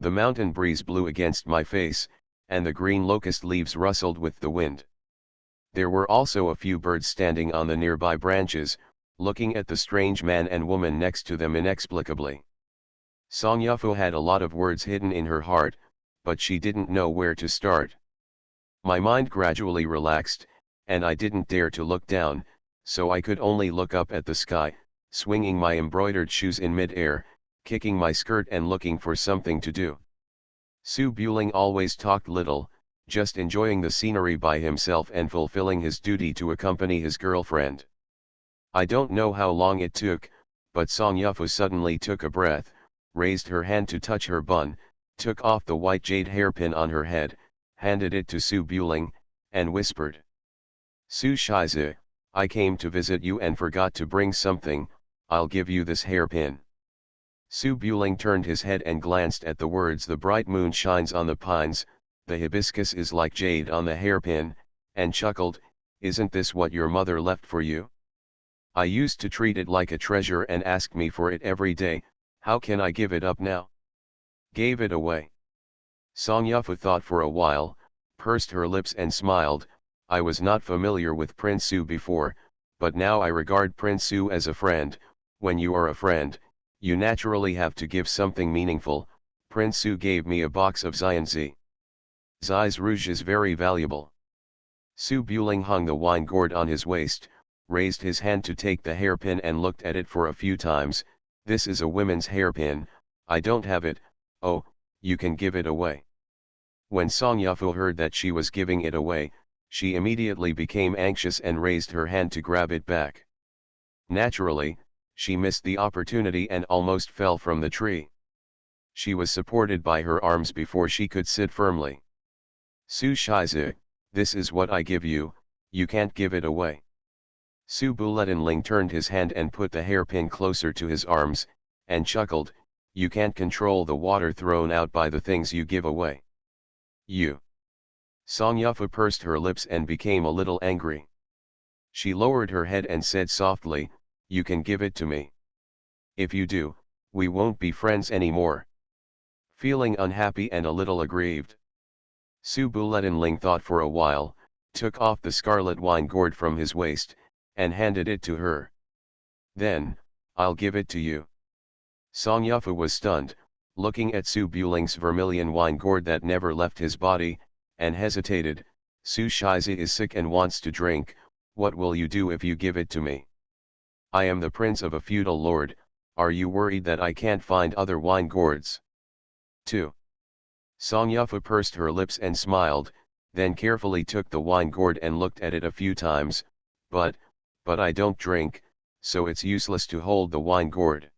The mountain breeze blew against my face, and the green locust leaves rustled with the wind. There were also a few birds standing on the nearby branches, looking at the strange man and woman next to them inexplicably. Song Yufu had a lot of words hidden in her heart, but she didn't know where to start. My mind gradually relaxed, and I didn't dare to look down, so I could only look up at the sky, swinging my embroidered shoes in mid-air, kicking my skirt and looking for something to do. Su Buling always talked little, just enjoying the scenery by himself and fulfilling his duty to accompany his girlfriend. I don't know how long it took, but Song Yufu suddenly took a breath, raised her hand to touch her bun, took off the white jade hairpin on her head, handed it to Su Buling, and whispered. Su Shize, I came to visit you and forgot to bring something, I'll give you this hairpin. Su Buling turned his head and glanced at the words the bright moon shines on the pines, the hibiscus is like jade on the hairpin, and chuckled, isn't this what your mother left for you? I used to treat it like a treasure and ask me for it every day, how can I give it up now? Gave it away. Song Yufu thought for a while, pursed her lips and smiled. I was not familiar with Prince Su before, but now I regard Prince Su as a friend. When you are a friend, you naturally have to give something meaningful. Prince Su gave me a box of Xianzi. Zai's rouge is very valuable. Su Buling hung the wine gourd on his waist, raised his hand to take the hairpin and looked at it for a few times. This is a women's hairpin, I don't have it. Oh, you can give it away. When Song Yufu heard that she was giving it away, she immediately became anxious and raised her hand to grab it back. Naturally, she missed the opportunity and almost fell from the tree. She was supported by her arms before she could sit firmly. Su Shizi, this is what I give you, you can't give it away. Su Buletinling turned his hand and put the hairpin closer to his arms, and chuckled, you can't control the water thrown out by the things you give away. You. Song Yufu pursed her lips and became a little angry. She lowered her head and said softly, you can give it to me. If you do, we won't be friends anymore. Feeling unhappy and a little aggrieved, Su Buletinling thought for a while, took off the scarlet wine gourd from his waist, and handed it to her. Then, I'll give it to you. Song Yufu was stunned, looking at Su Buling's vermilion wine gourd that never left his body, and hesitated. Su Shizi is sick and wants to drink, what will you do if you give it to me? I am the prince of a feudal lord, are you worried that I can't find other wine gourds? 2. Song Yufu pursed her lips and smiled, then carefully took the wine gourd and looked at it a few times, but I don't drink, so it's useless to hold the wine gourd.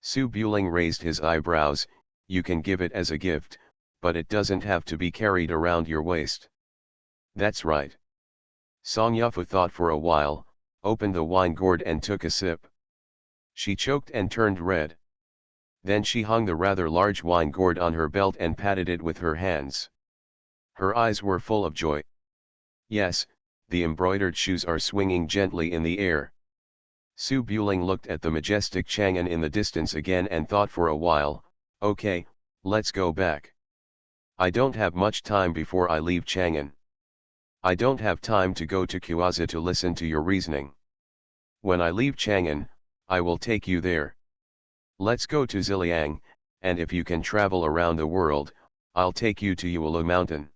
Su Buling raised his eyebrows, you can give it as a gift, but it doesn't have to be carried around your waist. That's right. Song Yufu thought for a while, opened the wine gourd and took a sip. She choked and turned red. Then she hung the rather large wine gourd on her belt and patted it with her hands. Her eyes were full of joy. Yes, the embroidered shoes are swinging gently in the air. Su Buling looked at the majestic Chang'an in the distance again and thought for a while, okay, let's go back. I don't have much time before I leave Chang'an. I don't have time to go to Kuaza to listen to your reasoning. When I leave Chang'an, I will take you there. Let's go to Ziliang, and if you can travel around the world, I'll take you to Yuelu Mountain.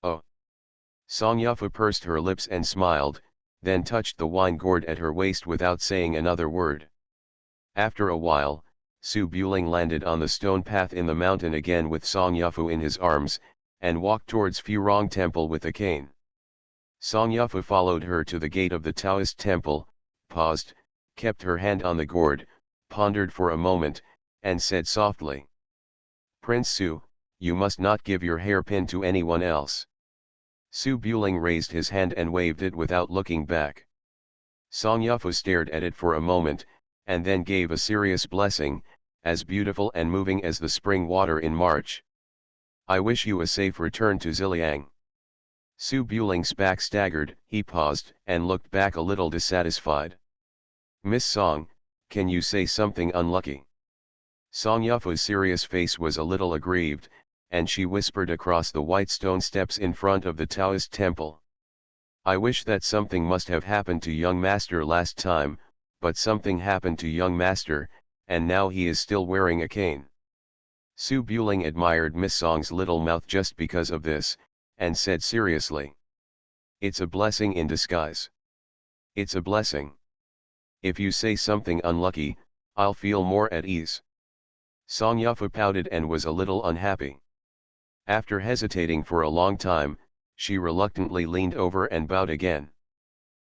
Oh. Song Yufu pursed her lips and smiled, then touched the wine gourd at her waist without saying another word. After a while, Su Buling landed on the stone path in the mountain again with Song Yufu in his arms, and walked towards Furong Temple with a cane. Song Yufu followed her to the gate of the Taoist temple, paused, kept her hand on the gourd, pondered for a moment, and said softly, Prince Su, you must not give your hairpin to anyone else. Su Buling raised his hand and waved it without looking back. Song Yufu stared at it for a moment, and then gave a serious blessing, as beautiful and moving as the spring water in March. I wish you a safe return to Ziliang. Su Buling's back staggered, he paused, and looked back a little dissatisfied. Miss Song, can you say something unlucky? Song Yufu's serious face was a little aggrieved, and she whispered across the white stone steps in front of the Taoist temple. I wish that something must have happened to young master last time, but something happened to young master, and now he is still wearing a cane. Su Buling admired Miss Song's little mouth just because of this, and said seriously. It's a blessing in disguise. It's a blessing. If you say something unlucky, I'll feel more at ease. Song Yufu pouted and was a little unhappy. After hesitating for a long time, she reluctantly leaned over and bowed again.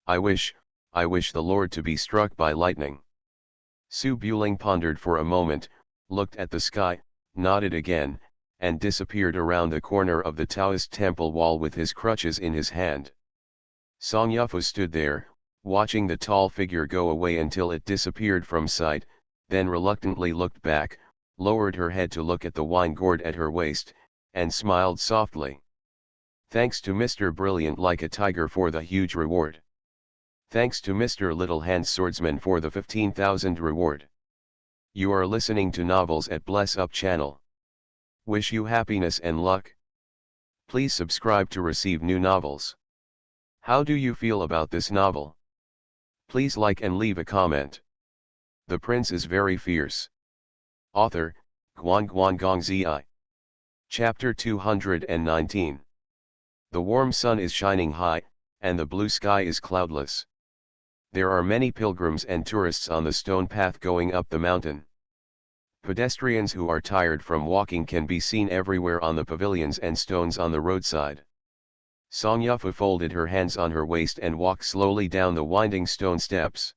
I wish the Lord to be struck by lightning. Su Buling pondered for a moment, looked at the sky, nodded again, and disappeared around the corner of the Taoist temple wall with his crutches in his hand. Song Yufu stood there, watching the tall figure go away until it disappeared from sight, then reluctantly looked back, lowered her head to look at the wine gourd at her waist, and smiled softly. Thanks to Mr. Brilliant like a tiger for the huge reward. Thanks to Mr. Little Hand Swordsman for the 15,000 reward. You are listening to novels at Bless Up channel. Wish you happiness and luck. Please subscribe to receive new novels. How do you feel about this novel? Please like and leave a comment. The prince is very fierce. Author, Guan Guan Gong Zi. Chapter 219. The warm sun is shining high, and the blue sky is cloudless. There are many pilgrims and tourists on the stone path going up the mountain. Pedestrians who are tired from walking can be seen everywhere on the pavilions and stones on the roadside. Song Yufu folded her hands on her waist and walked slowly down the winding stone steps.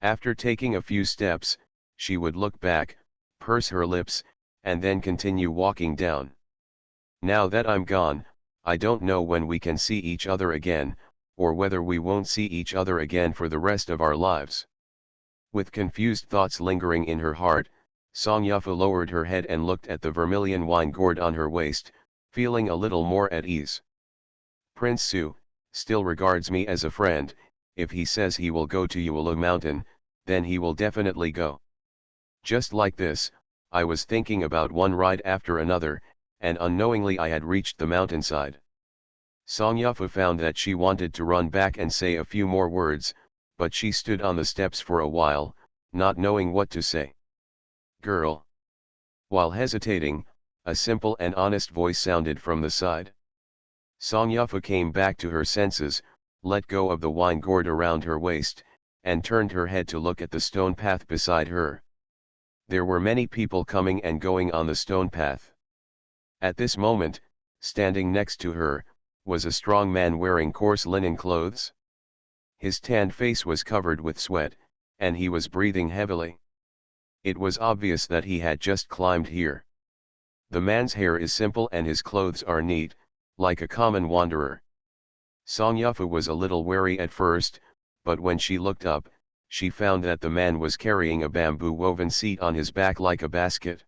After taking a few steps, she would look back, purse her lips, and then continue walking down. Now that I'm gone, I don't know when we can see each other again, or whether we won't see each other again for the rest of our lives. With confused thoughts lingering in her heart, Song Yufu lowered her head and looked at the vermilion wine gourd on her waist, feeling a little more at ease. Prince Su still regards me as a friend. If he says he will go to Yuelu Mountain, then he will definitely go. Just like this, I was thinking about one ride after another, and unknowingly I had reached the mountainside. Song Yufu found that she wanted to run back and say a few more words, but she stood on the steps for a while, not knowing what to say. Girl. While hesitating, a simple and honest voice sounded from the side. Song Yufu came back to her senses, let go of the wine gourd around her waist, and turned her head to look at the stone path beside her. There were many people coming and going on the stone path. At this moment, standing next to her, was a strong man wearing coarse linen clothes. His tanned face was covered with sweat, and he was breathing heavily. It was obvious that he had just climbed here. The man's hair is simple and his clothes are neat, like a common wanderer. Song Yufu was a little wary at first, but when she looked up, she found that the man was carrying a bamboo woven seat on his back like a basket.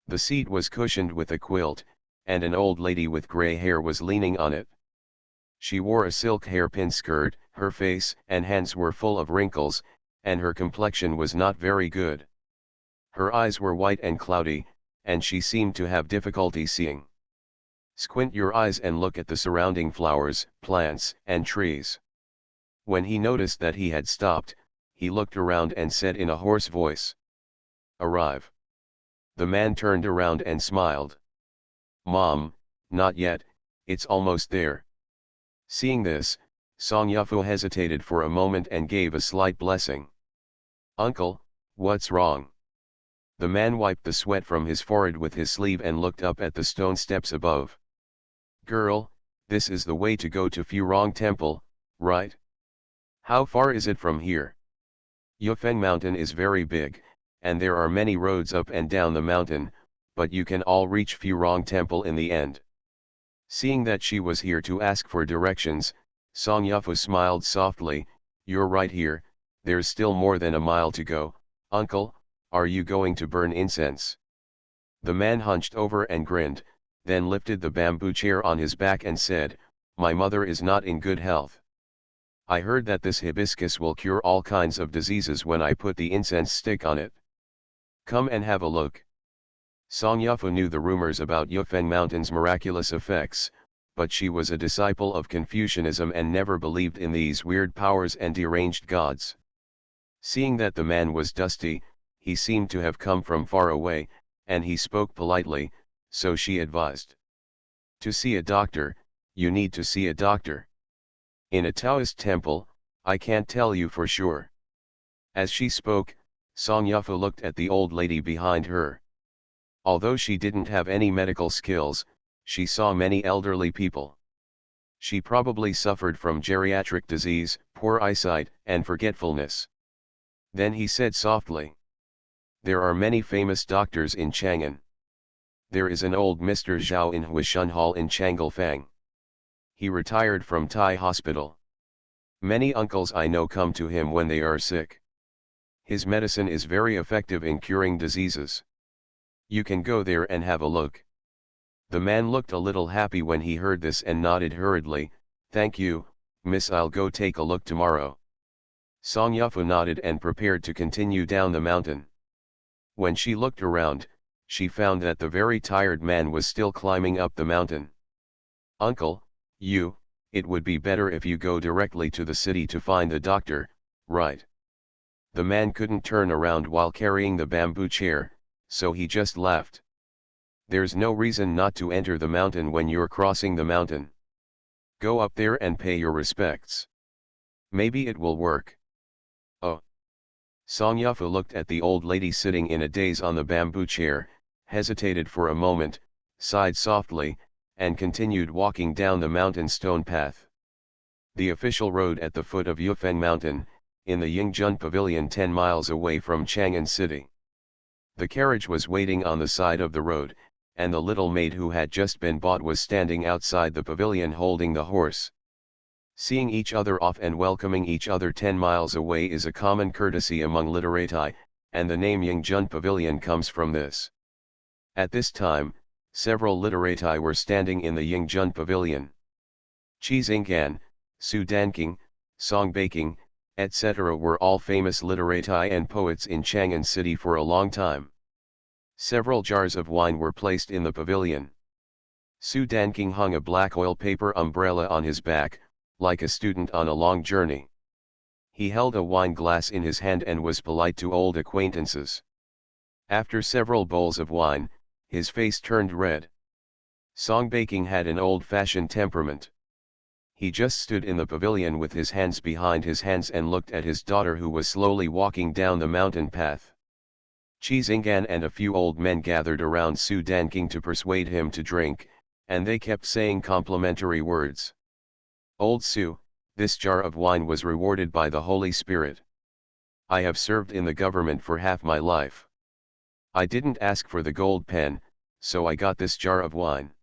The seat was cushioned with a quilt, and an old lady with gray hair was leaning on it. She wore a silk hairpin skirt, her face and hands were full of wrinkles, and her complexion was not very good. Her eyes were white and cloudy, and she seemed to have difficulty seeing. Squint your eyes and look at the surrounding flowers, plants, and trees. When he noticed that he had stopped, he looked around and said in a hoarse voice, "Arrive." The man turned around and smiled. "Mom, not yet, it's almost there." Seeing this, Song Yufu hesitated for a moment and gave a slight blessing. "Uncle, what's wrong?" The man wiped the sweat from his forehead with his sleeve and looked up at the stone steps above. "Girl, this is the way to go to Furong Temple, right? How far is it from here?" Yufeng Mountain is very big, and there are many roads up and down the mountain, but you can all reach Furong Temple in the end. Seeing that she was here to ask for directions, Song Yufu smiled softly. "You're right here, there's still more than a mile to go. Uncle, are you going to burn incense?" The man hunched over and grinned, then lifted the bamboo chair on his back and said, "My mother is not in good health. I heard that this hibiscus will cure all kinds of diseases when I put the incense stick on it. Come and have a look." Song Yufu knew the rumors about Yufeng Mountain's miraculous effects, but she was a disciple of Confucianism and never believed in these weird powers and deranged gods. Seeing that the man was dusty, he seemed to have come from far away, and he spoke politely, so she advised. "To see a doctor, you need to see a doctor. In a Taoist temple, I can't tell you for sure." As she spoke, Song Yufu looked at the old lady behind her. Although she didn't have any medical skills, she saw many elderly people. She probably suffered from geriatric disease, poor eyesight, and forgetfulness. Then he said softly, "There are many famous doctors in Chang'an. There is an old Mr. Zhao in Huishun Hall in Changlefang. He retired from Tai Hospital. Many uncles I know come to him when they are sick. His medicine is very effective in curing diseases. You can go there and have a look." The man looked a little happy when he heard this and nodded hurriedly, "Thank you, miss, I'll go take a look tomorrow." Song Yufu nodded and prepared to continue down the mountain. When she looked around, she found that the very tired man was still climbing up the mountain. "Uncle, it would be better if you go directly to the city to find the doctor, right?" The man couldn't turn around while carrying the bamboo chair, so he just laughed. "There's no reason not to enter the mountain when you're crossing the mountain. Go up there and pay your respects. Maybe it will work." "Oh." Song Yafu looked at the old lady sitting in a daze on the bamboo chair, hesitated for a moment, sighed softly, and continued walking down the mountain stone path. The official road at the foot of Yufeng Mountain, in the Yingjun Pavilion 10 miles away from Chang'an City. The carriage was waiting on the side of the road, and the little maid who had just been bought was standing outside the pavilion holding the horse. Seeing each other off and welcoming each other 10 miles away is a common courtesy among literati, and the name Yingjun Pavilion comes from this. At this time, several literati were standing in the Yingjun Pavilion. Qi Xinggan, Su Danking, Song Baking, etc. were all famous literati and poets in Chang'an City for a long time. Several jars of wine were placed in the pavilion. Su Danking hung a black oil paper umbrella on his back, like a student on a long journey. He held a wine glass in his hand and was polite to old acquaintances. After several bowls of wine, his face turned red. Song Baking had an old-fashioned temperament. He just stood in the pavilion with his hands behind his hands and looked at his daughter who was slowly walking down the mountain path. Qi Xinggan and a few old men gathered around Su Danking to persuade him to drink, and they kept saying complimentary words. "Old Su, this jar of wine was rewarded by the Holy Spirit. I have served in the government for half my life. I didn't ask for the gold pen, so I got this jar of wine.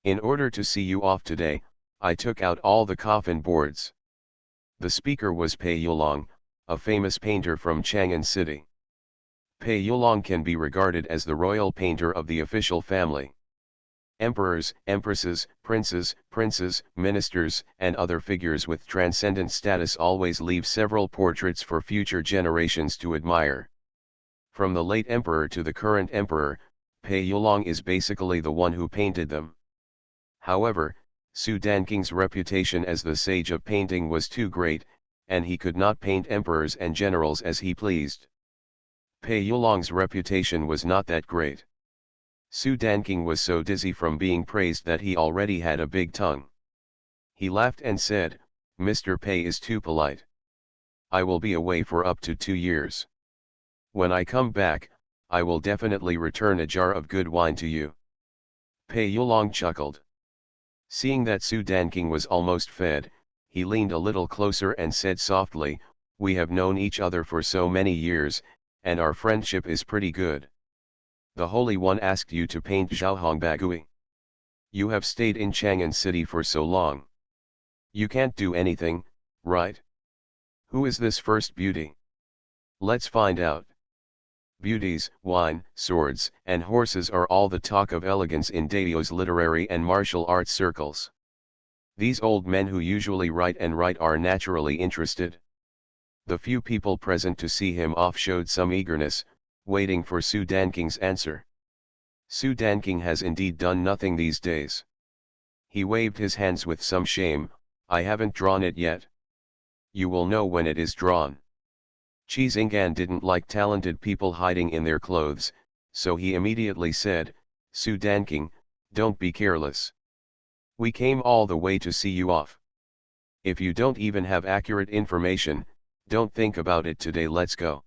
In order to see you off today, I took out all the coffin boards." The speaker was Pei Yulong, a famous painter from Chang'an City. Pei Yulong can be regarded as the royal painter of the official family. Emperors, empresses, princes, ministers, and other figures with transcendent status always leave several portraits for future generations to admire. From the late emperor to the current emperor, Pei Yulong is basically the one who painted them. However, Su Danking's reputation as the sage of painting was too great, and he could not paint emperors and generals as he pleased. Pei Yulong's reputation was not that great. Su Danking was so dizzy from being praised that he already had a big tongue. He laughed and said, "Mr. Pei is too polite. I will be away for up to 2 years. When I come back, I will definitely return a jar of good wine to you." Pei Yulong chuckled. Seeing that Su Danking was almost fed, he leaned a little closer and said softly, "We have known each other for so many years, and our friendship is pretty good. The Holy One asked you to paint Zhaohong Bagui. You have stayed in Chang'an City for so long. You can't do anything, right? Who is this first beauty? Let's find out." Beauties, wine, swords, and horses are all the talk of elegance in Daio's literary and martial arts circles. These old men who usually write are naturally interested. The few people present to see him off showed some eagerness, waiting for Su Danking's answer. Su Danking has indeed done nothing these days. He waved his hands with some shame. "I haven't drawn it yet. You will know when it is drawn." Qi Xinggan didn't like talented people hiding in their clothes, so he immediately said, "Su Danking, don't be careless. We came all the way to see you off. If you don't even have accurate information, don't think about it today, let's go.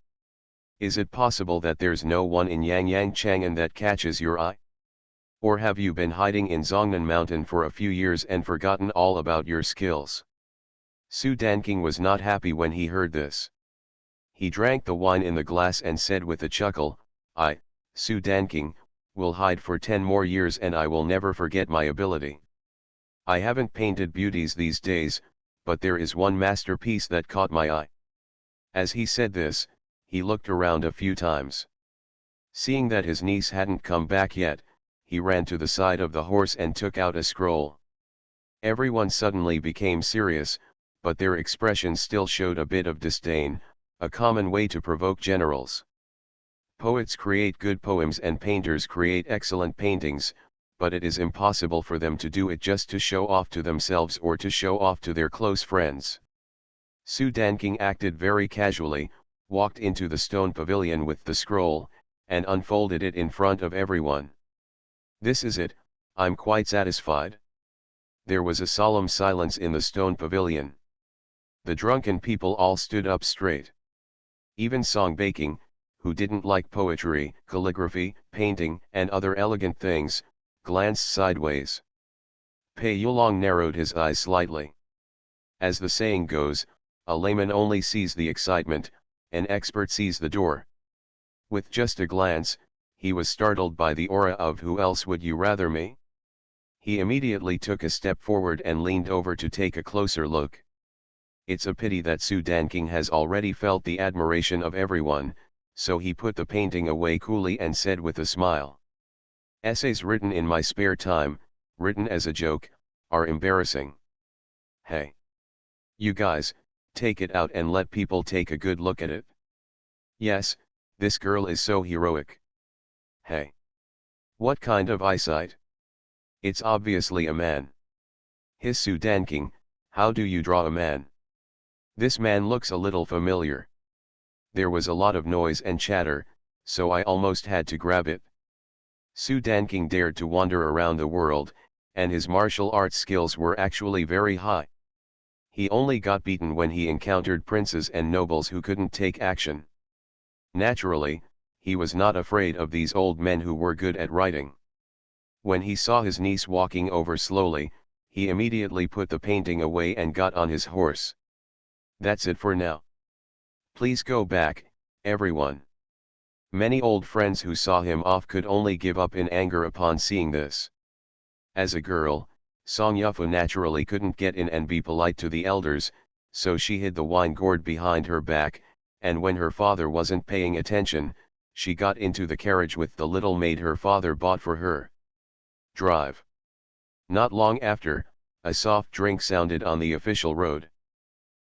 Is it possible that there's no one in Yangyang Chang'an that catches your eye? Or have you been hiding in Zongnan Mountain for a few years and forgotten all about your skills?" Su Danking was not happy when he heard this. He drank the wine in the glass and said with a chuckle, "I, Su Danking, will hide for 10 more years and I will never forget my ability. I haven't painted beauties these days, but there is one masterpiece that caught my eye." As he said this, he looked around a few times. Seeing that his niece hadn't come back yet, he ran to the side of the horse and took out a scroll. Everyone suddenly became serious, but their expressions still showed a bit of disdain, a common way to provoke generals. Poets create good poems and painters create excellent paintings, but it is impossible for them to do it just to show off to themselves or to show off to their close friends. Su Danking acted very casually, walked into the stone pavilion with the scroll, and unfolded it in front of everyone. "This is it, I'm quite satisfied." There was a solemn silence in the stone pavilion. The drunken people all stood up straight. Even Song Baking, who didn't like poetry, calligraphy, painting, and other elegant things, glanced sideways. Pei Yulong narrowed his eyes slightly. As the saying goes, a layman only sees the excitement, an expert sees the door. With just a glance, he was startled by the aura of "Who else would you rather me?" He immediately took a step forward and leaned over to take a closer look. It's a pity that Su Danking has already felt the admiration of everyone, so he put the painting away coolly and said with a smile, "Essays written in my spare time, written as a joke, are embarrassing. Hey. You guys, take it out and let people take a good look at it. Yes, this girl is so heroic. Hey. What kind of eyesight? It's obviously a man. His Su Danking, how do you draw a man? This man looks a little familiar." There was a lot of noise and chatter, so I almost had to grab it. Su Danking dared to wander around the world, and his martial arts skills were actually very high. He only got beaten when he encountered princes and nobles who couldn't take action. Naturally, he was not afraid of these old men who were good at writing. When he saw his niece walking over slowly, he immediately put the painting away and got on his horse. "That's it for now. Please go back, everyone." Many old friends who saw him off could only give up in anger upon seeing this. As a girl, Song Yufu naturally couldn't get in and be polite to the elders, so she hid the wine gourd behind her back, and when her father wasn't paying attention, she got into the carriage with the little maid her father bought for her. Drive. Not long after, a soft drink sounded on the official road.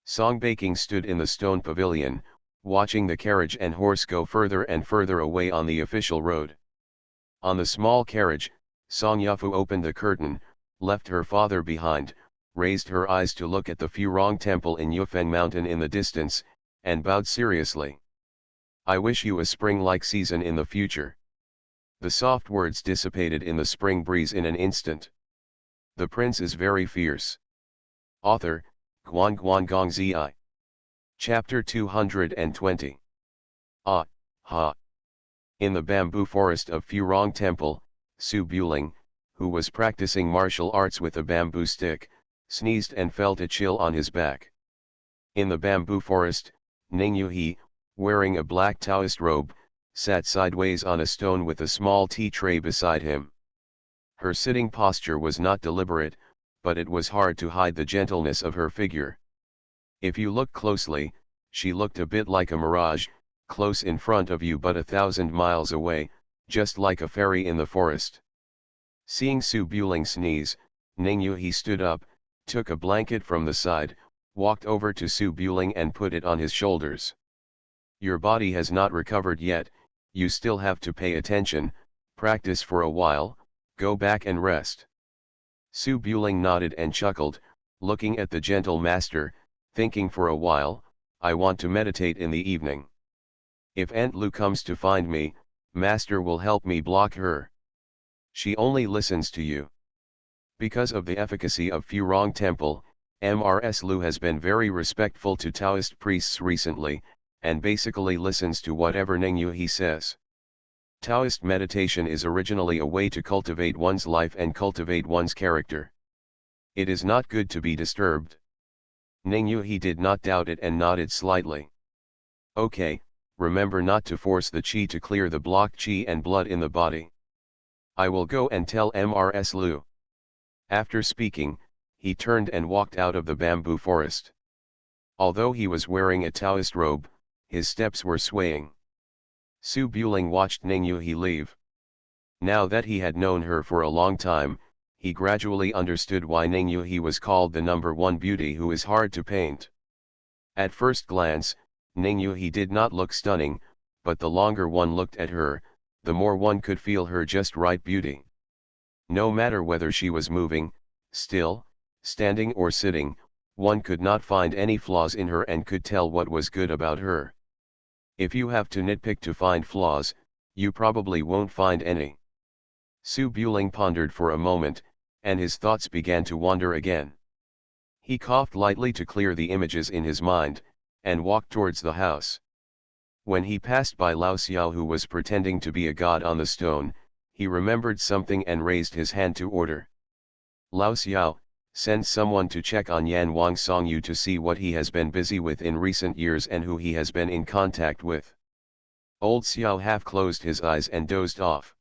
Song Baking stood in the stone pavilion, watching the carriage and horse go further and further away on the official road. On the small carriage, Song Yufu opened the curtain, left her father behind, raised her eyes to look at the Furong Temple in Yufeng Mountain in the distance, and bowed seriously. "I wish you a spring-like season in the future." The soft words dissipated in the spring breeze in an instant. The prince is very fierce. Author, Guan Guan Gong Zi. Chapter 220. Ah, ha. In the bamboo forest of Furong Temple, Su Buling, who was practicing martial arts with a bamboo stick, sneezed and felt a chill on his back. In the bamboo forest, Ning Yuhi, wearing a black Taoist robe, sat sideways on a stone with a small tea tray beside him. Her sitting posture was not deliberate, but it was hard to hide the gentleness of her figure. If you look closely, she looked a bit like a mirage, close in front of you but 1,000 miles away, just like a fairy in the forest. Seeing Su Buling sneeze, Ning Yuhi stood up, took a blanket from the side, walked over to Su Buling and put it on his shoulders. "Your body has not recovered yet, you still have to pay attention, practice for a while, go back and rest." Su Buling nodded and chuckled, looking at the gentle master, thinking for a while, "I want to meditate in the evening. If Aunt Lu comes to find me, master will help me block her. She only listens to you." Because of the efficacy of Furong Temple, Mrs. Lu has been very respectful to Taoist priests recently, and basically listens to whatever Ning Yuhi says. Taoist meditation is originally a way to cultivate one's life and cultivate one's character. It is not good to be disturbed. Ning Yuhi did not doubt it and nodded slightly. "Okay, remember not to force the qi to clear the blocked qi and blood in the body. I will go and tell Mrs. Lu." After speaking, he turned and walked out of the bamboo forest. Although he was wearing a Taoist robe, his steps were swaying. Su Buling watched Ning Yuhi leave. Now that he had known her for a long time, he gradually understood why Ning Yuhi was called the #1 beauty who is hard to paint. At first glance, Ning Yuhi did not look stunning, but the longer one looked at her, the more one could feel her just right beauty. No matter whether she was moving, still, standing or sitting, one could not find any flaws in her and could tell what was good about her. If you have to nitpick to find flaws, you probably won't find any. Su Buling pondered for a moment, and his thoughts began to wander again. He coughed lightly to clear the images in his mind, and walked towards the house. When he passed by Lao Xiao, who was pretending to be a god on the stone, he remembered something and raised his hand to order. Lao Xiao, send someone to check on Yan Wang Songyu to see what he has been busy with in recent years and who he has been in contact with. Old Xiao half closed his eyes and dozed off.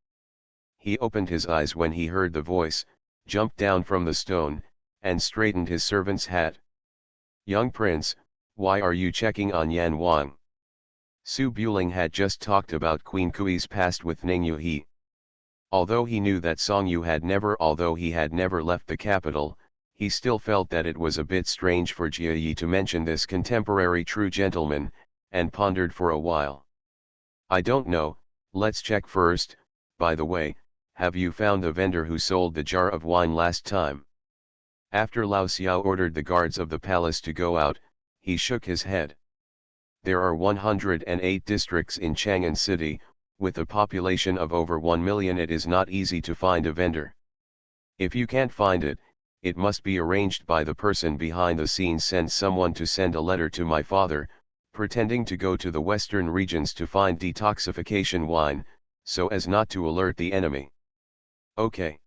He opened his eyes when he heard the voice, jumped down from the stone, and straightened his servant's hat. Young prince, why are you checking on Yan Wang? Su Buling had just talked about Queen Kui's past with Ning Yuhi. Although he knew that Songyu had never left the capital, he still felt that it was a bit strange for Jia Yi to mention this contemporary true gentleman, and pondered for a while. I don't know, let's check first. By the way, have you found the vendor who sold the jar of wine last time? After Lao Xiao ordered the guards of the palace to go out, he shook his head. There are 108 districts in Chang'an City, with a population of over 1 million. It is not easy to find a vendor. If you can't find it, it must be arranged by the person behind the scenes. Send someone to send a letter to my father, pretending to go to the western regions to find detoxification wine, so as not to alert the enemy. Okay.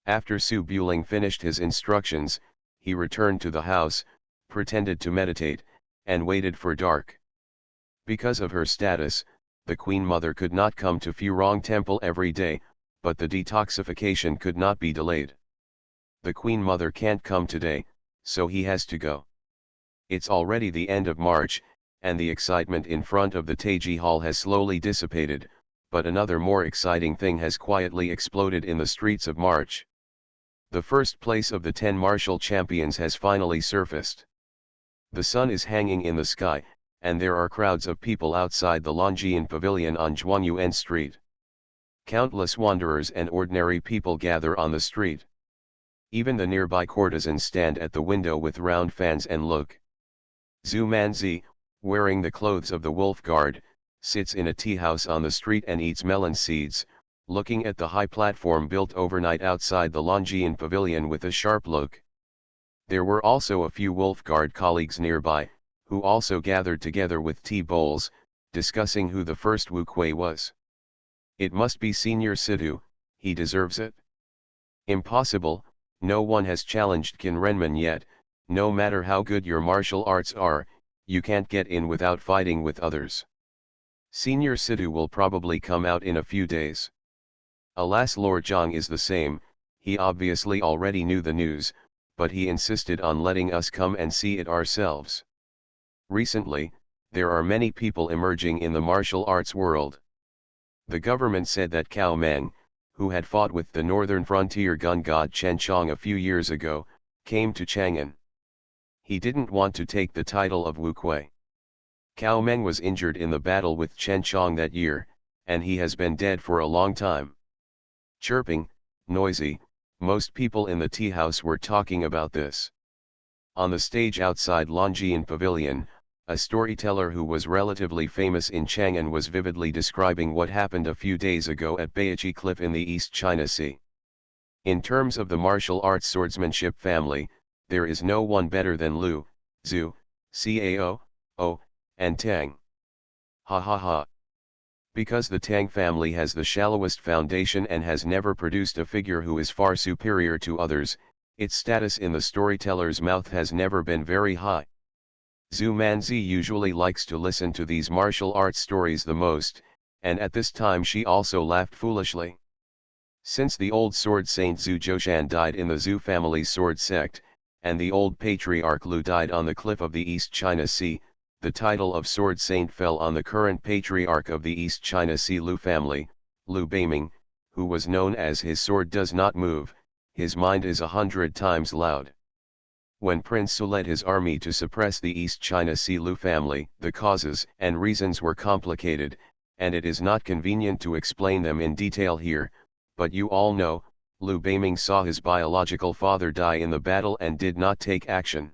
After Su Buling finished his instructions, he returned to the house, pretended to meditate, and waited for dark. Because of her status, the Queen Mother could not come to Furong Temple every day, but the detoxification could not be delayed. The Queen Mother can't come today, so he has to go. It's already the end of March, and the excitement in front of the Taiji Hall has slowly dissipated, but another more exciting thing has quietly exploded in the streets of March. The first place of the 10 martial champions has finally surfaced. The sun is hanging in the sky, and there are crowds of people outside the Longjian Pavilion on Zhuangyuan Street. Countless wanderers and ordinary people gather on the street. Even the nearby courtesans stand at the window with round fans and look. Zhu Manzi, wearing the clothes of the Wolf Guard, sits in a tea house on the street and eats melon seeds, looking at the high platform built overnight outside the Longjian Pavilion with a sharp look. There were also a few Wolf Guard colleagues nearby, who also gathered together with tea bowls, discussing who the first Wu Kuei was. It must be Senior Sidhu, he deserves it. Impossible, no one has challenged Qin Renmin yet. No matter how good your martial arts are, you can't get in without fighting with others. Senior Sidhu will probably come out in a few days. Alas, Lord Zhang is the same. He obviously already knew the news, but he insisted on letting us come and see it ourselves. Recently, there are many people emerging in the martial arts world. The government said that Cao Meng, who had fought with the northern frontier gun god Chen Chong a few years ago, came to Chang'an. He didn't want to take the title of Wu Kuei. Cao Meng was injured in the battle with Chen Chong that year, and he has been dead for a long time. Chirping, noisy, most people in the tea house were talking about this. On the stage outside Longjian Pavilion, a storyteller who was relatively famous in Chang'an was vividly describing what happened a few days ago at Baichi Cliff in the East China Sea. In terms of the martial arts swordsmanship family, there is no one better than Lu, Zhu, Cao, O, and Tang. Ha ha ha. Because the Tang family has the shallowest foundation and has never produced a figure who is far superior to others, its status in the storyteller's mouth has never been very high. Zhu Manzi usually likes to listen to these martial arts stories the most, and at this time she also laughed foolishly. Since the old sword saint Zhu Zhoushan died in the Zhu family's sword sect, and the old patriarch Lu died on the cliff of the East China Sea, the title of sword saint fell on the current patriarch of the East China Sea Lu family, Lu Beiming, who was known as his sword does not move, his mind is 100 times loud. When Prince Su led his army to suppress the East China Sea Lu family, the causes and reasons were complicated, and it is not convenient to explain them in detail here, but you all know, Liu Beiming saw his biological father die in the battle and did not take action.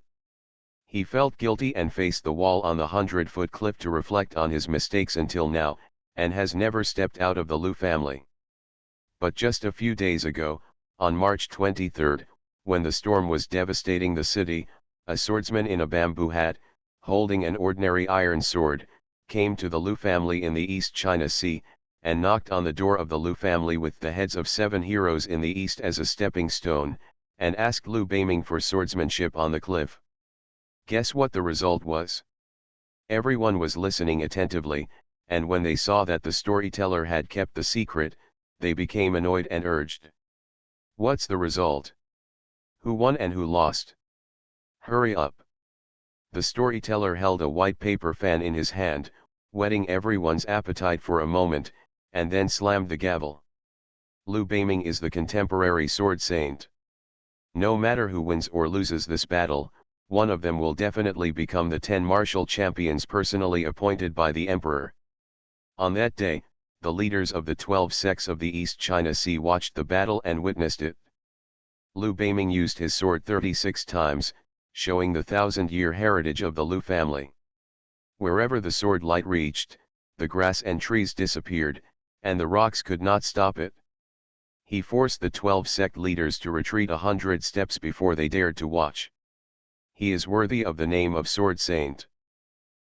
He felt guilty and faced the wall on the 100-foot cliff to reflect on his mistakes until now, and has never stepped out of the Liu family. But just a few days ago, on March 23, when the storm was devastating the city, a swordsman in a bamboo hat, holding an ordinary iron sword, came to the Liu family in the East China Sea, and knocked on the door of the Liu family with the heads of 7 heroes in the east as a stepping stone, and asked Liu Beiming for swordsmanship on the cliff. Guess what the result was? Everyone was listening attentively, and when they saw that the storyteller had kept the secret, they became annoyed and urged. What's the result? Who won and who lost? Hurry up. The storyteller held a white paper fan in his hand, whetting everyone's appetite for a moment, and then slammed the gavel. Liu Beiming is the contemporary sword saint. No matter who wins or loses this battle, one of them will definitely become the 10 martial champions personally appointed by the emperor. On that day, the leaders of the 12 sects of the East China Sea watched the battle and witnessed it. Liu Beiming used his sword 36 times, showing the 1,000-year heritage of the Liu family. Wherever the sword light reached, the grass and trees disappeared, and the rocks could not stop it. He forced the 12 sect leaders to retreat 100 steps before they dared to watch. He is worthy of the name of Sword Saint.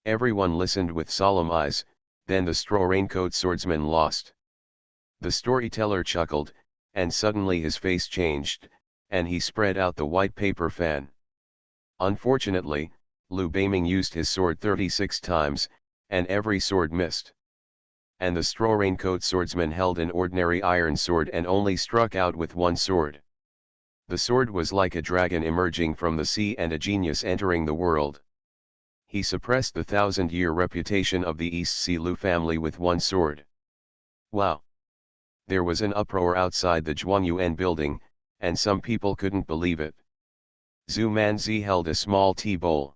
Everyone listened with solemn eyes, then the straw raincoat swordsman lost. The storyteller chuckled, and suddenly his face changed, and he spread out the white paper fan. Unfortunately, Liu Beiming used his sword 36 times, and every sword missed. And the straw raincoat swordsman held an ordinary iron sword and only struck out with one sword. The sword was like a dragon emerging from the sea and a genius entering the world. He suppressed the 1,000-year reputation of the East Sea Liu family with one sword. Wow! There was an uproar outside the Zhuangyuan building, and some people couldn't believe it. Zhu Manzi held a small tea bowl.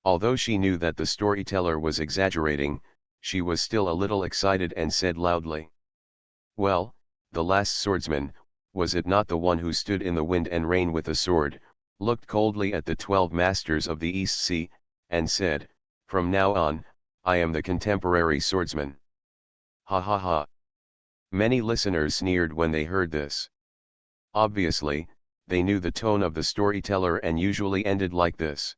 Although she knew that the storyteller was exaggerating, she was still a little excited and said loudly, "Well, the last swordsman, was it not the one who stood in the wind and rain with a sword, looked coldly at the 12 masters of the East Sea, and said, 'From now on, I am the contemporary swordsman'? Ha ha ha." Many listeners sneered when they heard this. Obviously, they knew the tone of the storyteller and usually ended like this.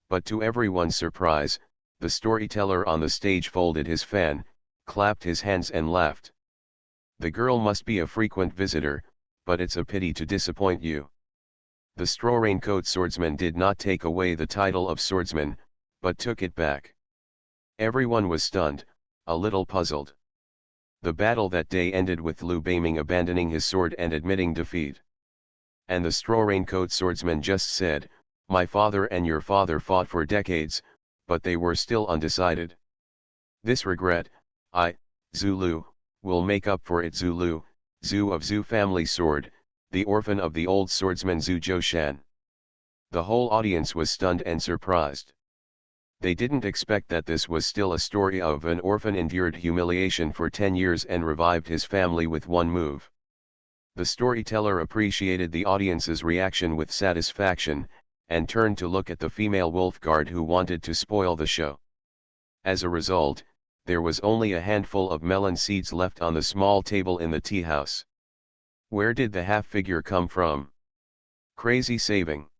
But to everyone's surprise, the storyteller on the stage folded his fan, clapped his hands and laughed. "The girl must be a frequent visitor, but it's a pity to disappoint you." The straw raincoat swordsman did not take away the title of swordsman, but took it back. Everyone was stunned, a little puzzled. The battle that day ended with Liu Beiming abandoning his sword and admitting defeat. And the straw raincoat swordsman just said, "My father and your father fought for decades, but they were still undecided. This regret, I, Zhu Lu, will make up for it." Zhu Lu, Zhu of Zhu family sword, the orphan of the old swordsman Zhu Zhoushan. The whole audience was stunned and surprised. They didn't expect that this was still a story of an orphan endured humiliation for 10 years and revived his family with one move. The storyteller appreciated the audience's reaction with satisfaction, and turned to look at the female wolf guard who wanted to spoil the show. As a result, there was only a handful of melon seeds left on the small table in the tea house. Where did the half-figure come from? Crazy saving.